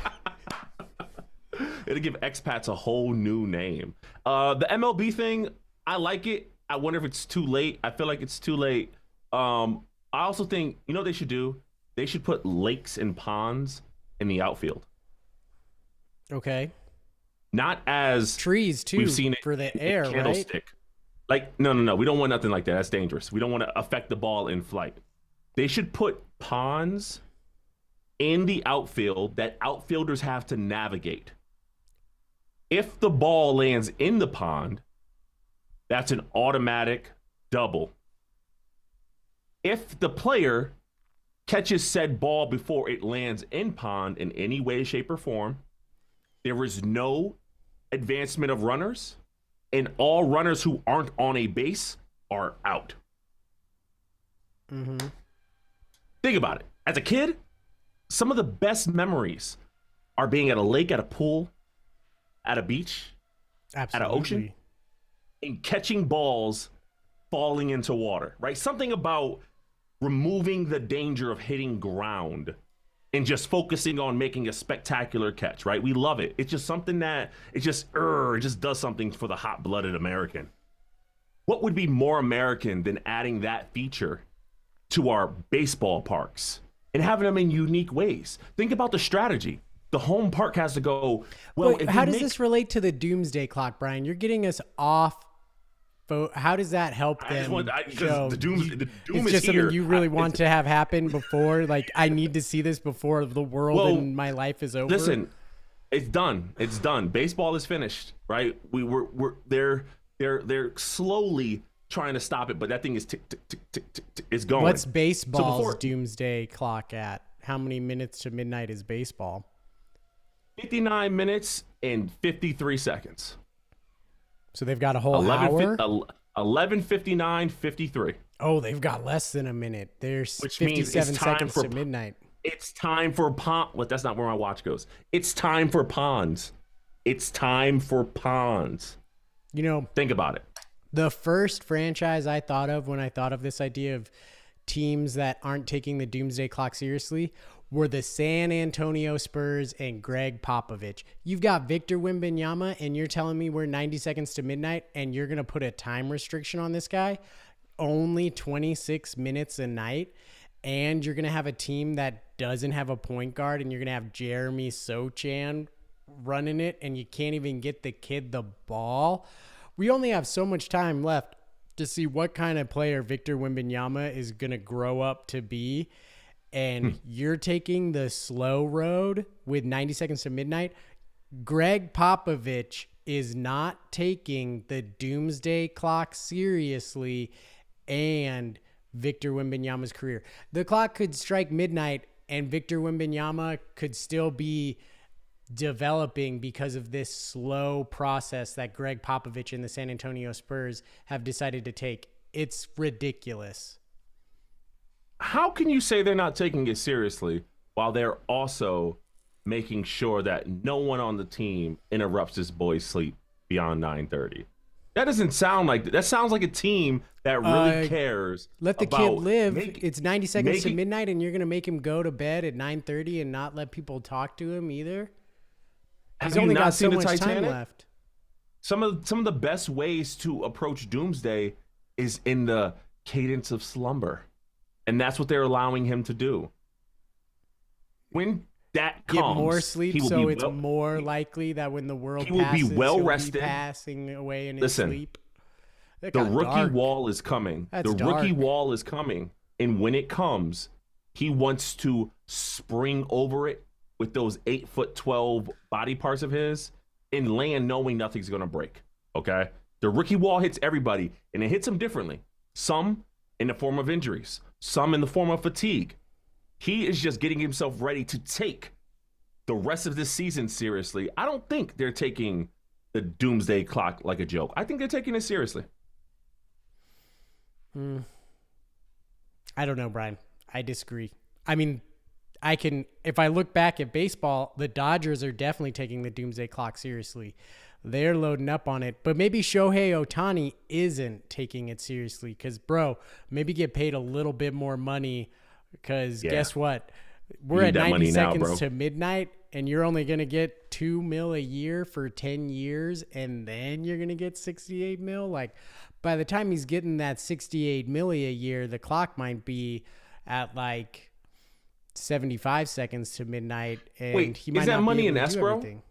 It'll give expats a whole new name. The MLB thing, I like it. I wonder if it's too late. I feel like it's too late. I also think, you know what they should do? They should put lakes and ponds in the outfield. Okay. Not as Trees, too, we've seen it for the in air, right? Candlestick. Like, no. We don't want nothing like that. That's dangerous. We don't want to affect the ball in flight. They should put ponds in the outfield that outfielders have to navigate. If the ball lands in the pond, that's an automatic double. If the player catches said ball before it lands in pond in any way, shape, or form, there is no advancement of runners, and all runners who aren't on a base are out. Mm-hmm. Think about it. As a kid, some of the best memories are being at a lake, at a pool, at a beach, Absolutely. at an ocean, and catching balls falling into water, right? Something about removing the danger of hitting ground and just focusing on making a spectacular catch, right? We love it. It's just something that it just does something for the hot-blooded American. What would be more American than adding that feature to our baseball parks and having them in unique ways? Think about the strategy. The home park has to go, well, But how does this relate to the Doomsday Clock, Brian? You're getting us off. How does that help them? Because the doom it's is just here. something you really want to have happen before. Like, I need to see this before the world and my life is over. Listen, it's done. It's done. Baseball is finished, right? They're slowly trying to stop it, but that thing is tick tick tick tick tick, tick it's going. What's baseball's before- Doomsday Clock at? How many minutes to midnight is baseball? 59 minutes and 53 seconds. So they've got a whole hour. 11:59, 53. Oh, they've got less than a minute. There's Which means it's 57 time seconds for- to midnight. It's time for pond. Well, that's not where my watch goes. It's time for ponds. It's time for ponds. You know, Think about it. the first franchise I thought of when I thought of this idea of teams that aren't taking the Doomsday Clock seriously were the San Antonio Spurs and Greg Popovich. You've got Victor Wembanyama, and you're telling me we're 90 seconds to midnight, and you're going to put a time restriction on this guy? Only 26 minutes a night, and you're going to have a team that doesn't have a point guard, and you're going to have Jeremy Sochan running it, and you can't even get the kid the ball. We only have so much time left to see what kind of player Victor Wembanyama is going to grow up to be. And you're taking the slow road with 90 seconds to midnight. Greg Popovich is not taking the Doomsday Clock seriously, and Victor Wembanyama's career. The clock could strike midnight and Victor Wembanyama could still be developing because of this slow process that Greg Popovich and the San Antonio Spurs have decided to take. It's ridiculous. How can you say they're not taking it seriously while they're also making sure that no one on the team interrupts this boy's sleep beyond 9:30? That doesn't sound like that. Sounds like a team that really cares. Let the kid live. It's 90 seconds to midnight, and you're going to make him go to bed at 9:30 and not let people talk to him either? He's only got so much time left. Some of the best ways to approach Doomsday is in the cadence of slumber. And that's what they're allowing him to do. When that comes, get more sleep, so it's more likely that when the world passes, will be well rested, passing away in his sleep. The rookie wall is coming. Rookie wall is coming. And when it comes, he wants to spring over it with those 8'12" body parts of his and land knowing nothing's going to break. Okay? The rookie wall hits everybody, and it hits them differently. Some in the form of injuries, some in the form of fatigue. He is just getting himself ready to take the rest of this season seriously. I don't think they're taking the Doomsday Clock like a joke. I think they're taking it seriously. I don't know, Brian. I disagree. I mean, if I look back at baseball, the Dodgers are definitely taking the Doomsday Clock seriously. They're loading up on it, but maybe Shohei Ohtani isn't taking it seriously because, bro, maybe get paid a little bit more money because guess what? We're at 90 seconds to midnight and you're only going to get $2 million a year for 10 years and then you're going to get $68 million. Like by the time he's getting that $68 million a year, the clock might be at like 75 seconds to midnight. And he might is that not money be in able to do escrow? everything.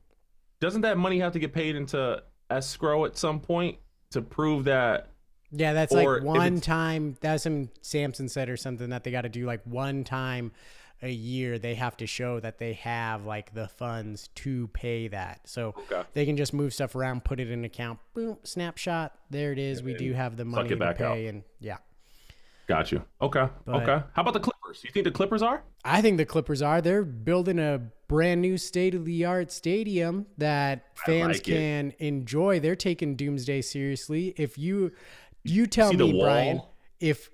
Doesn't that money have to get paid into escrow at some point to prove that? Yeah, that's like one time. That's some Samson said or something that they got to do like one time a year. They have to show that they have like the funds to pay that. So they can just move stuff around, put it in an account, boom, snapshot. There it is. We do have the money to pay. And Got you. Okay. Okay. How about the Clippers? You think the Clippers are? I think the Clippers are. They're building a brand new state-of-the-art stadium that fans can enjoy. They're taking Doomsday seriously. If you tell me, Brian, if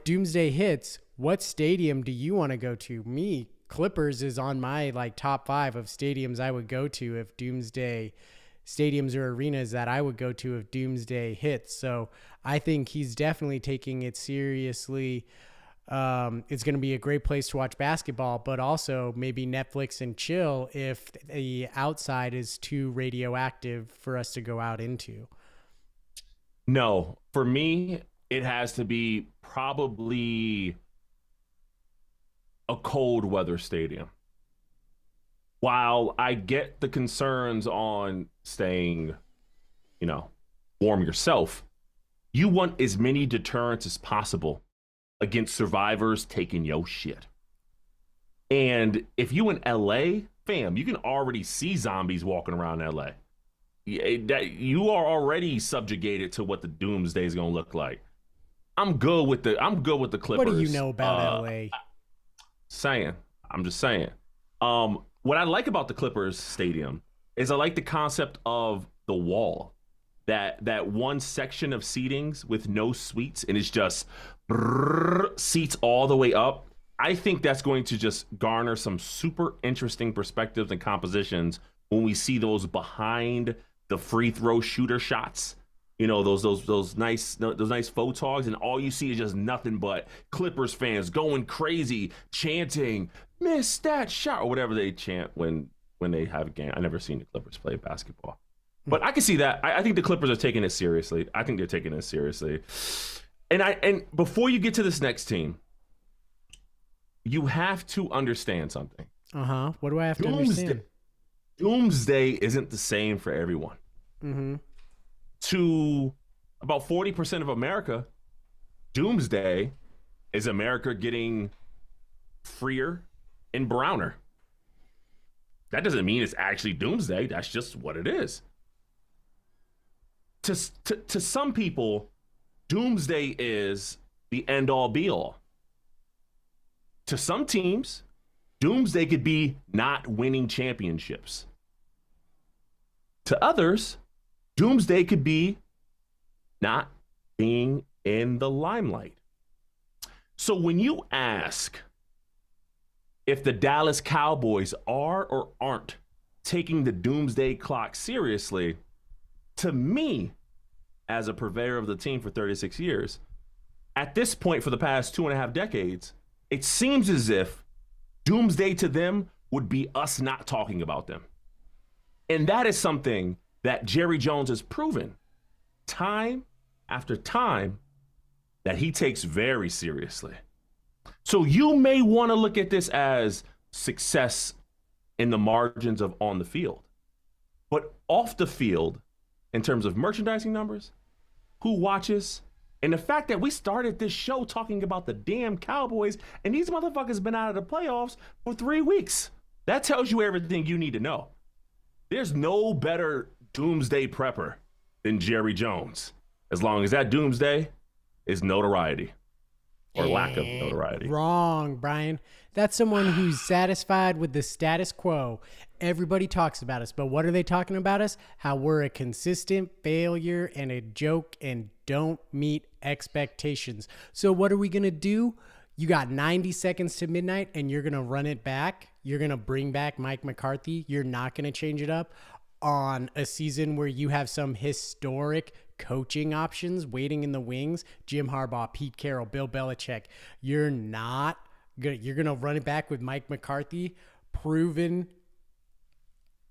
Doomsday hits, what stadium do you want to go to? Me, Clippers is on my like top 5 of stadiums I would go to if Doomsday stadiums or arenas that I would go to if Doomsday hits. So I think he's definitely taking it seriously. It's going to be a great place to watch basketball, but also maybe Netflix and chill if the outside is too radioactive for us to go out into. No, for me, it has to be probably a cold weather stadium. While I get the concerns on staying, warm yourself, you want as many deterrents as possible against survivors taking your shit. And if you in LA, fam, you can already see zombies walking around LA. You are already subjugated to what the Doomsday is going to look like. I'm good with the Clippers. What do you know about LA? I'm just saying. What I like about the Clippers stadium is I like the concept of the wall. That one section of seatings with no suites and it's just seats all the way up. I think that's going to just garner some super interesting perspectives and compositions when we see those behind the free throw shooter shots. Those nice photogs, and all you see is just nothing but Clippers fans going crazy, chanting, "Miss that shot," or whatever they chant when they have a game. I've never seen the Clippers play basketball. But I can see that. I think the Clippers are taking it seriously. I think they're taking it seriously. And before you get to this next team, you have to understand something. What do I have to understand? Doomsday isn't the same for everyone. Mm-hmm. To about 40% of America, Doomsday is America getting freer and browner. That doesn't mean it's actually Doomsday. That's just what it is. To some people, Doomsday is the end-all be-all. To some teams, Doomsday could be not winning championships. To others, Doomsday could be not being in the limelight. So when you ask if the Dallas Cowboys are or aren't taking the Doomsday Clock seriously, to me, as a purveyor of the team for 36 years, at this point for the past 2.5 decades, it seems as if Doomsday to them would be us not talking about them. And that is something that Jerry Jones has proven time after time that he takes very seriously. So you may want to look at this as success in the margins of on the field. But off the field, in terms of merchandising numbers, who watches, and the fact that we started this show talking about the damn Cowboys, and these motherfuckers been out of the playoffs for 3 weeks. That tells you everything you need to know. There's no better doomsday prepper than Jerry Jones, as long as that doomsday is notoriety or lack of notoriety. Wrong, Brian. That's someone who's satisfied with the status quo. Everybody talks about us, but what are they talking about us? How we're a consistent failure and a joke and don't meet expectations. So what are we going to do? You got 90 seconds to midnight and you're going to run it back. You're going to bring back Mike McCarthy. You're not going to change it up on a season where you have some historic coaching options waiting in the wings. Jim Harbaugh, Pete Carroll, Bill Belichick. You're not good. You're going to run it back with Mike McCarthy, proven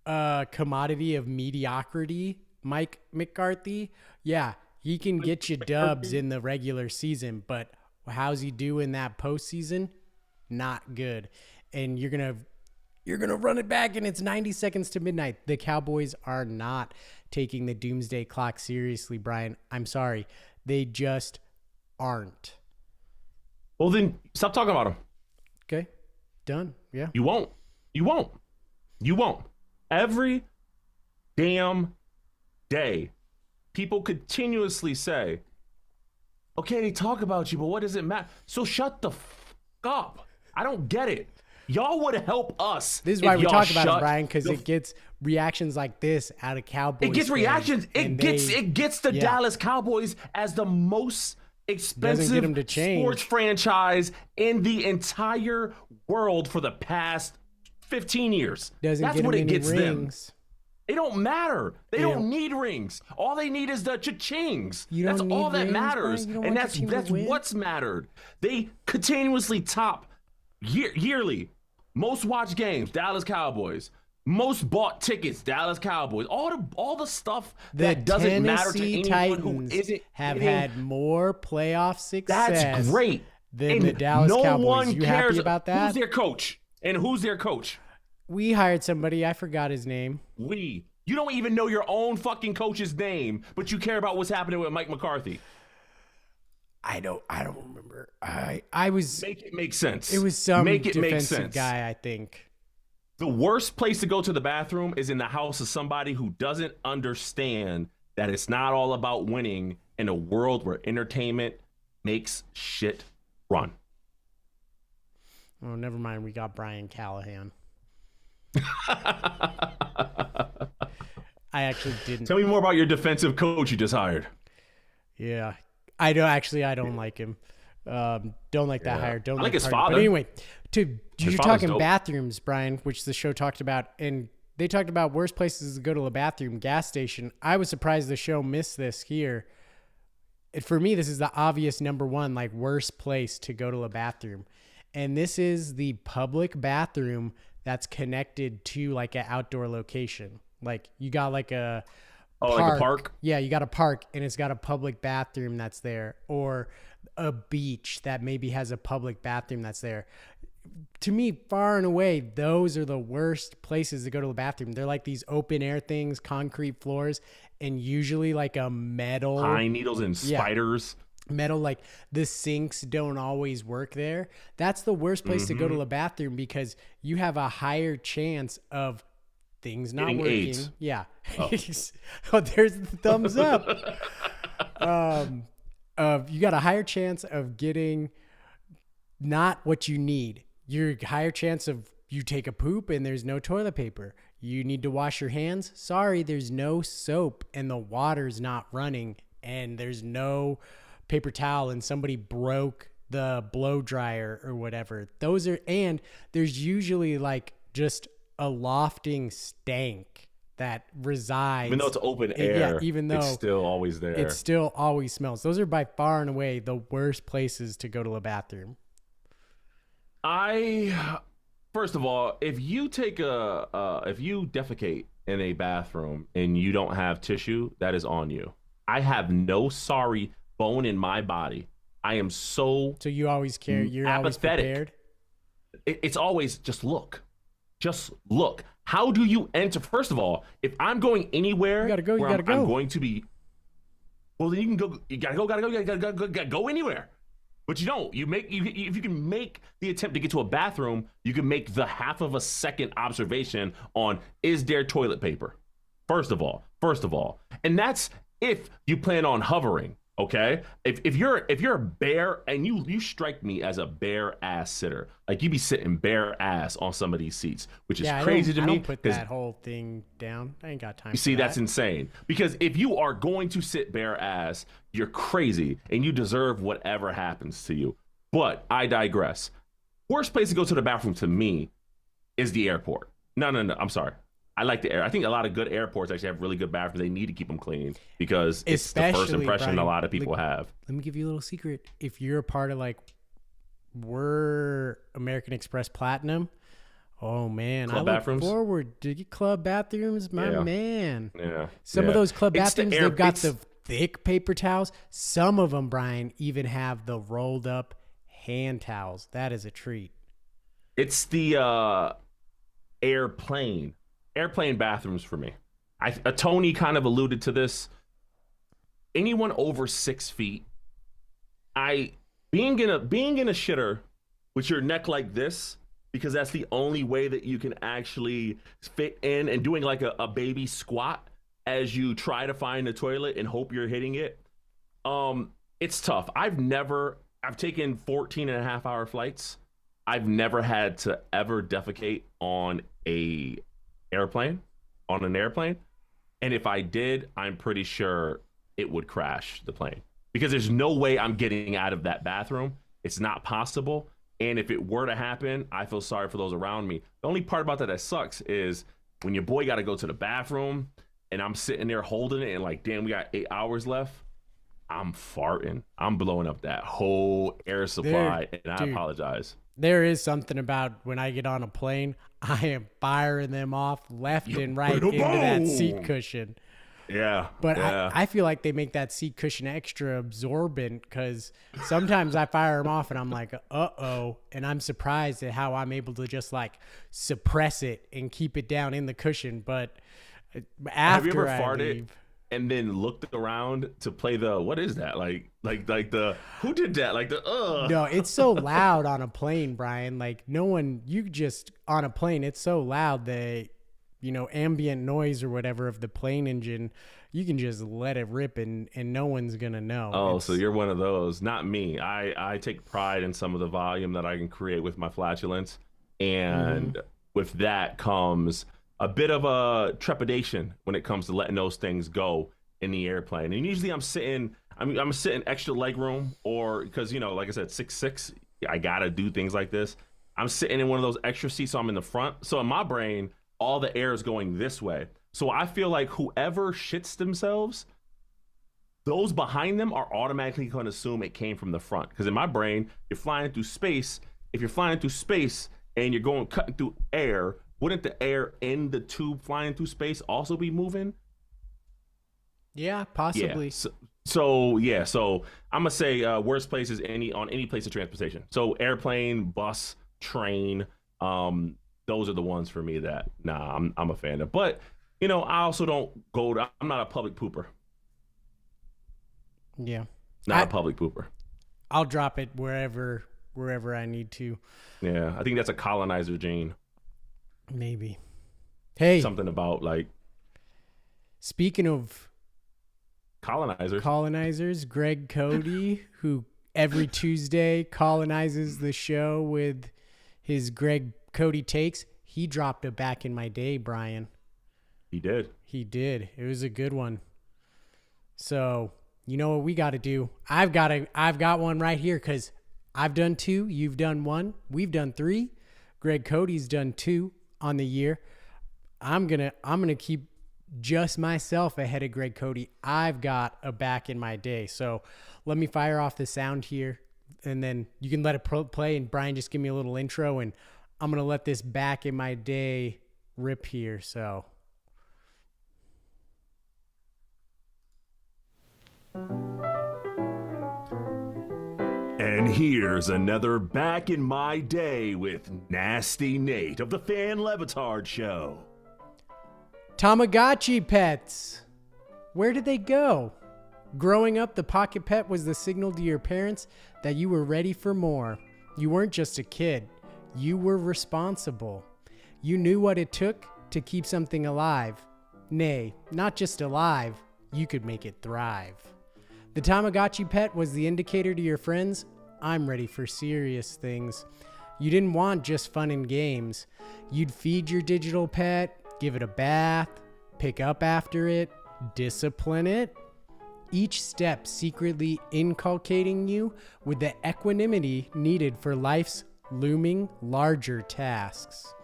commodity of mediocrity. Mike McCarthy. Yeah, he can get you dubs in the regular season, but how's he do in that postseason? Not good. And you're gonna run it back, and it's 90 seconds to midnight. The Cowboys are not taking the Doomsday Clock seriously, Brian. I'm sorry, they just aren't. Well, then stop talking about them. Okay, done. Yeah, You won't. Every damn day, people continuously say, okay, they talk about you, but what does it matter? So shut the fuck up. I don't get it. Y'all would help us. This is why we talk about it, Brian, because it gets reactions like this out of Cowboys. It gets reactions. It gets the Dallas Cowboys as the most expensive sports franchise in the entire world for the past 15 years. That's what it gets them. It don't matter. They don't need rings. All they need is the cha-chings. That's all that matters. And that's what's mattered. They continuously top yearly most watched games, Dallas Cowboys. Most bought tickets, Dallas Cowboys. All the stuff that doesn't matter to anyone Titans who isn't have had more playoff success. That's great. Than the Dallas Cowboys. One you cares happy about that? Who's their coach? And who's their coach? We hired somebody. I forgot his name. You don't even know your own fucking coach's name, but you care about what's happening with Mike McCarthy. I don't remember. I was make it make sense. It was some make it defensive make sense. guy, I think. The worst place to go to the bathroom is in the house of somebody who doesn't understand that it's not all about winning in a world where entertainment makes shit run. Oh, never mind. We got Brian Callahan. I actually didn't. Tell me more about your defensive coach you just hired. Yeah. I don't like him. Don't like that hire. Don't like his Harden. father. But anyway, you're talking dope. bathrooms, Brian, which the show talked about, and they talked about worst places to go to a bathroom, gas station. I was surprised the show missed this here. For me, this is the obvious number one, like worst place to go to a bathroom. And this is the public bathroom that's connected to like an outdoor location. Like you got like a park. Like a park? Yeah, you got a park and it's got a public bathroom that's there, or a beach that maybe has a public bathroom that's there. To me, far and away, those are the worst places to go to the bathroom. They're like these open air things, concrete floors, and usually like a metal pine needles and spiders. Metal, like the sinks don't always work there. That's the worst place to go to the bathroom because you have a higher chance of things not getting working. AIDS. Yeah. Oh, there's the thumbs up. you got a higher chance of getting not what you need. You're higher chance of you take a poop and there's no toilet paper. You need to wash your hands. Sorry, there's no soap and the water's not running and there's no paper towel and somebody broke the blow dryer or whatever. And there's usually like just a lofting stank that resides. Even though it's open air, even though it's still always there. It still always smells. Those are by far and away the worst places to go to a bathroom. First of all, if you defecate in a bathroom and you don't have tissue, that is on you. I have no sorry bone in my body. I am so you always care. You're apathetic. Always prepared. It's always just look. Just look. How do you enter? First of all, if I'm going anywhere, you gotta go. I'm going to be. Well, then you can go. You gotta go anywhere. But you don't. If you can make the attempt to get to a bathroom, you can make the half of a second observation on is there toilet paper. First of all, and that's if you plan on hovering. Okay, if you're a bare and you strike me as a bare ass sitter, like you be sitting bare ass on some of these seats, which is crazy to me. I don't put that whole thing down. I ain't got time. You see, that's insane. Because if you are going to sit bare ass, you're crazy and you deserve whatever happens to you. But I digress. Worst place to go to the bathroom to me is the airport. No. I'm sorry. I like the air. I think a lot of good airports actually have really good bathrooms. They need to keep them clean because it's the first impression Brian, a lot of people have. Let me give you a little secret. If you're a part of we're American Express Platinum, oh man, club I look bathrooms? Forward to get club bathrooms, my man. Yeah. Some of those club bathrooms, they've got the thick paper towels. Some of them, Brian, even have the rolled up hand towels. That is a treat. It's the airplane bathrooms for me. Tony kind of alluded to this. Anyone over 6 feet, being in a shitter with your neck like this, because that's the only way that you can actually fit in, and doing like a baby squat as you try to find the toilet and hope you're hitting it. It's tough. I've taken 14.5-hour flights. I've never had to ever defecate on an airplane. And if I did, I'm pretty sure it would crash the plane, because there's no way I'm getting out of that bathroom. It's not possible. And if it were to happen, I feel sorry for those around me. The only part about that sucks is when your boy got to go to the bathroom and I'm sitting there holding it and like, damn, we got 8 hours left. I'm farting. I'm blowing up that whole air supply, and I apologize. There is something about when I get on a plane, I am firing them off left and right into that seat cushion. Yeah. But yeah. I feel like they make that seat cushion extra absorbent, because sometimes I fire them off and I'm like, uh-oh. And I'm surprised at how I'm able to just like suppress it and keep it down in the cushion. But after have you ever farted and then looked around to play the, what is that? Like the, who did that? Like the, No, it's so loud on a plane, Brian. Like on a plane, it's so loud that, ambient noise or whatever of the plane engine, you can just let it rip and no one's going to know. Oh, so you're one of those. Not me. I take pride in some of the volume that I can create with my flatulence. And with that comes a bit of a trepidation when it comes to letting those things go in the airplane. And usually I'm sitting extra leg room, or because, like I said, 6'6", I got to do things like this. I'm sitting in one of those extra seats, so I'm in the front. So in my brain, all the air is going this way. So I feel like whoever shits themselves, those behind them are automatically going to assume it came from the front. Because in my brain, you're flying through space. If you're flying through space and you're cutting through air, wouldn't the air in the tube flying through space also be moving? Yeah, possibly. Yeah. So I'm gonna say worst places on any place of transportation. So airplane, bus, train, those are the ones for me that I'm a fan of. But I also don't I'm not a public pooper. Yeah, not a public pooper. I'll drop it wherever I need to. Yeah, I think that's a colonizer gene. Maybe. Hey, something about like. Speaking of Colonizers. Greg Cody, who every Tuesday colonizes the show with his Greg Cody takes. He dropped a back in my day, Brian. He did. It was a good one. So, you know what we got to do? I've got one right here because I've done 2. You've done 1. We've done 3. Greg Cody's done 2 on the year. I'm gonna keep just myself ahead of Greg Cody. I've got a back in my day. So let me fire off the sound here, and then you can let it play. And Brian, just give me a little intro, and I'm gonna let this back in my day rip here. So. And here's another Back in My Day with Nasty Nate of the Fan Levitard Show. Tamagotchi pets. Where did they go? Growing up, the pocket pet was the signal to your parents that you were ready for more. You weren't just a kid. You were responsible. You knew what it took to keep something alive. Nay, not just alive, you could make it thrive. The Tamagotchi pet was the indicator to your friends, I'm ready for serious things. You didn't want just fun and games. You'd feed your digital pet, give it a bath, pick up after it, discipline it. Each step secretly inculcating you with the equanimity needed for life's looming larger tasks.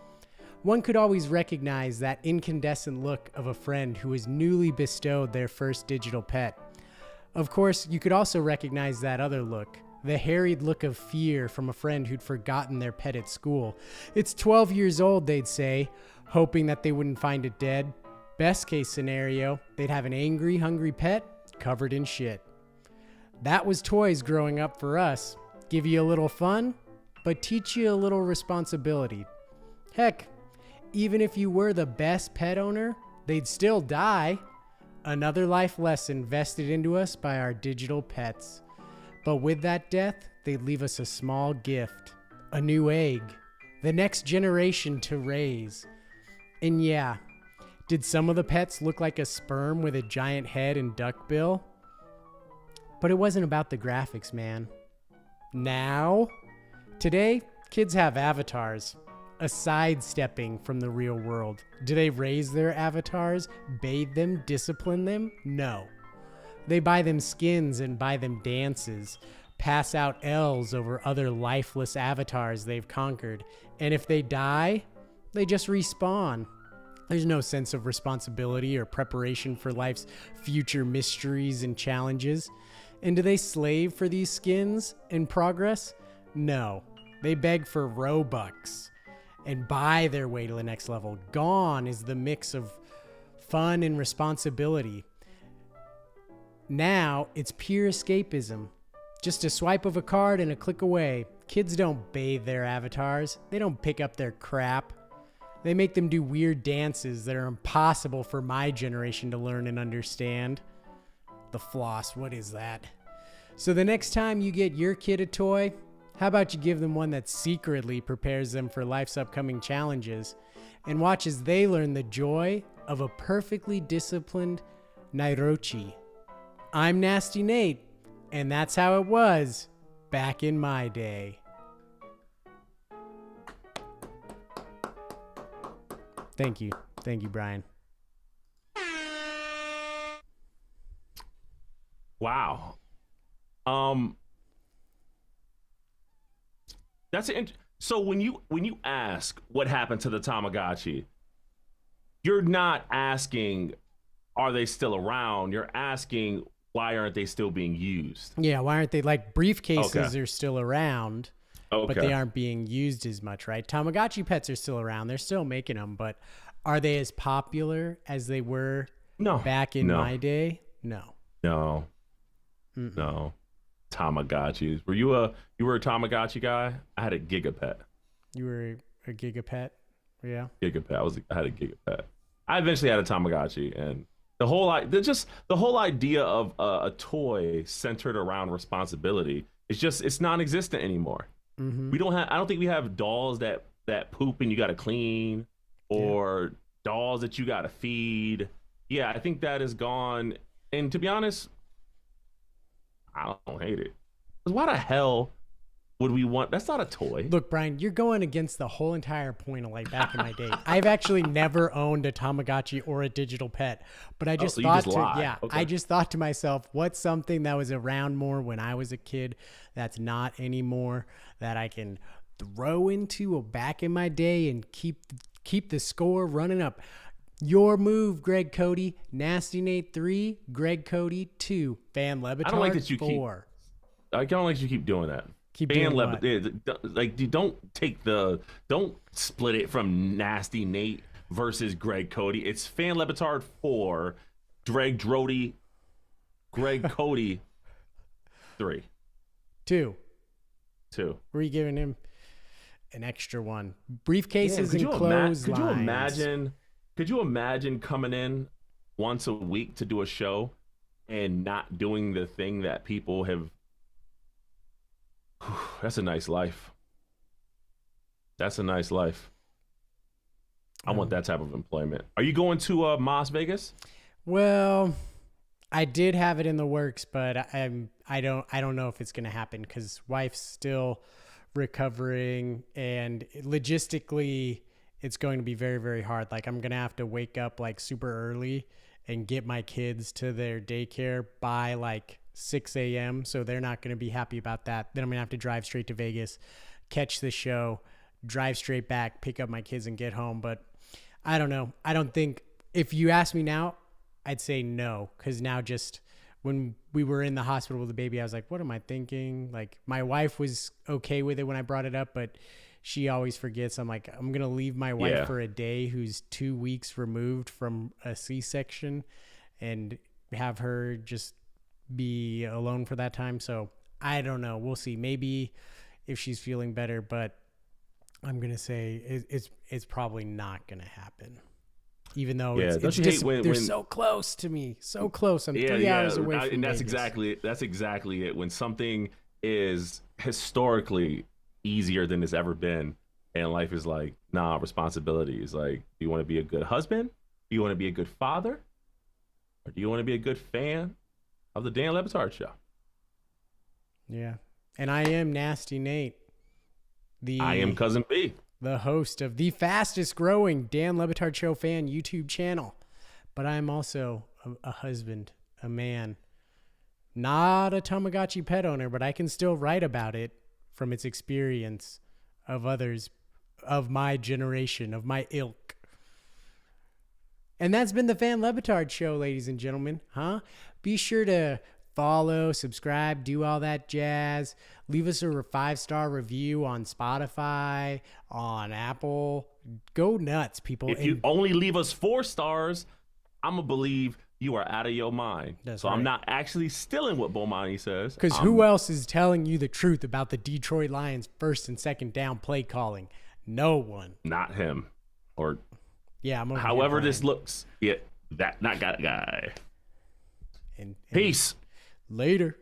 One could always recognize that incandescent look of a friend who was newly bestowed their first digital pet. Of course, you could also recognize that other look, the harried look of fear from a friend who'd forgotten their pet at school. It's 12 years old, they'd say, hoping that they wouldn't find it dead. Best case scenario, they'd have an angry, hungry pet covered in shit. That was toys growing up for us. Give you a little fun, but teach you a little responsibility. Heck, even if you were the best pet owner, they'd still die. Another life lesson vested into us by our digital pets. But with that death, they'd leave us a small gift, a new egg, the next generation to raise. And yeah, did some of the pets look like a sperm with a giant head and duckbill? But it wasn't about the graphics, man. Now, today, kids have avatars. A sidestepping from the real world. Do they raise their avatars, bathe them, discipline them? No. They buy them skins and buy them dances, pass out L's over other lifeless avatars they've conquered, and if they die, they just respawn. There's no sense of responsibility or preparation for life's future mysteries and challenges. And do they slave for these skins and progress? No. They beg for Robux and buy their way to the next level. Gone is the mix of fun and responsibility. Now it's pure escapism. Just a swipe of a card and a click away. Kids don't bathe their avatars. They don't pick up their crap. They make them do weird dances that are impossible for my generation to learn and understand. The floss, what is that? So the next time you get your kid a toy, how about you give them one that secretly prepares them for life's upcoming challenges and watch as they learn the joy of a perfectly disciplined Nairochi. I'm Nasty Nate, and that's how it was back in my day. Thank you. Thank you, Brian. Wow. So when you ask what happened to the Tamagotchi, you're not asking are they still around? You're asking why aren't they still being used? Yeah, why aren't they like briefcases Okay. are still around, but they aren't being used as much, right? Tamagotchi pets are still around. They're still making them, but are they as popular as they were back in my day? No. No. Tamagotchis. Were you a Tamagotchi guy? I had a Gigapet. You were a Gigapet? Yeah. Gigapet. I had a Gigapet. I eventually had a Tamagotchi, and the whole idea of a toy centered around responsibility it's non-existent anymore. Mm-hmm. I don't think we have dolls that poop and you got to clean, or dolls that you got to feed. Yeah, I think that is gone. And to be honest, I don't hate it. 'Cause why the hell would we want? That's not a toy. Look, Brian, you're going against the whole entire point of like back in my day. I've actually never owned a Tamagotchi or a digital pet, but I just so you thought just lied. Okay. I just thought to myself, what's something that was around more when I was a kid that's not anymore that I can throw into back in my day and keep the score running up. Your move, Greg Cody. Nasty Nate 3, Greg Cody 2, Van Lebitard I don't like that you 4. I don't like you keep doing that. Keep Van doing what? like don't split it from Nasty Nate versus Greg Cody. It's Fan Lebitard 4, Greg Cody 3. 2. 2. Were you giving him an extra one? Briefcases and clotheslines. Could you imagine coming in once a week to do a show and not doing the thing that people have? That's a nice life. That's a nice life. I want that type of employment. Are you going to Las Vegas? Well, I did have it in the works, but I don't know if it's going to happen because wife's still recovering, and logistically it's going to be very, very hard. Like I'm going to have to wake up like super early and get my kids to their daycare by like 6 a.m. So they're not going to be happy about that. Then I'm going to have to drive straight to Vegas, catch the show, drive straight back, pick up my kids and get home. But I don't know. I don't think, if you ask me now, I'd say no. Cause now just when we were in the hospital with the baby, I was like, what am I thinking? Like my wife was okay with it when I brought it up, but she always forgets. I'm like, I'm going to leave my wife for a day who's 2 weeks removed from a C-section and have her just be alone for that time. So I don't know. We'll see. Maybe if she's feeling better, but I'm going to say it's probably not going to happen. Even though it's just, they're so close to me. So close. I'm 3 hours away from and that's Vegas. exactly it. When something is historically easier than it's ever been, and life is like, nah, responsibilities. Like, do you want to be a good husband? Do you want to be a good father? Or do you want to be a good fan of the Dan Le Batard Show? Yeah. And I am Nasty Nate. I am Cousin B, the host of the fastest growing Dan Le Batard Show fan YouTube channel. But I'm also a husband, a man, not a Tamagotchi pet owner, but I can still write about it from its experience of others of my generation, of my ilk. And that's been the Fan Le Batard Show, ladies and gentlemen. Be sure to follow, subscribe, do all that jazz. Leave us a 5-star review on Spotify, on Apple. Go nuts, people. If you only leave us 4 stars, I'm going to believe you are out of your mind. That's so right. I'm not actually stealing what Bomani says. Because who else is telling you the truth about the Detroit Lions first and second down play calling? No one. Not him. Or yeah, I'm over however here, this looks. Yeah, that not got guy. And Peace. Later.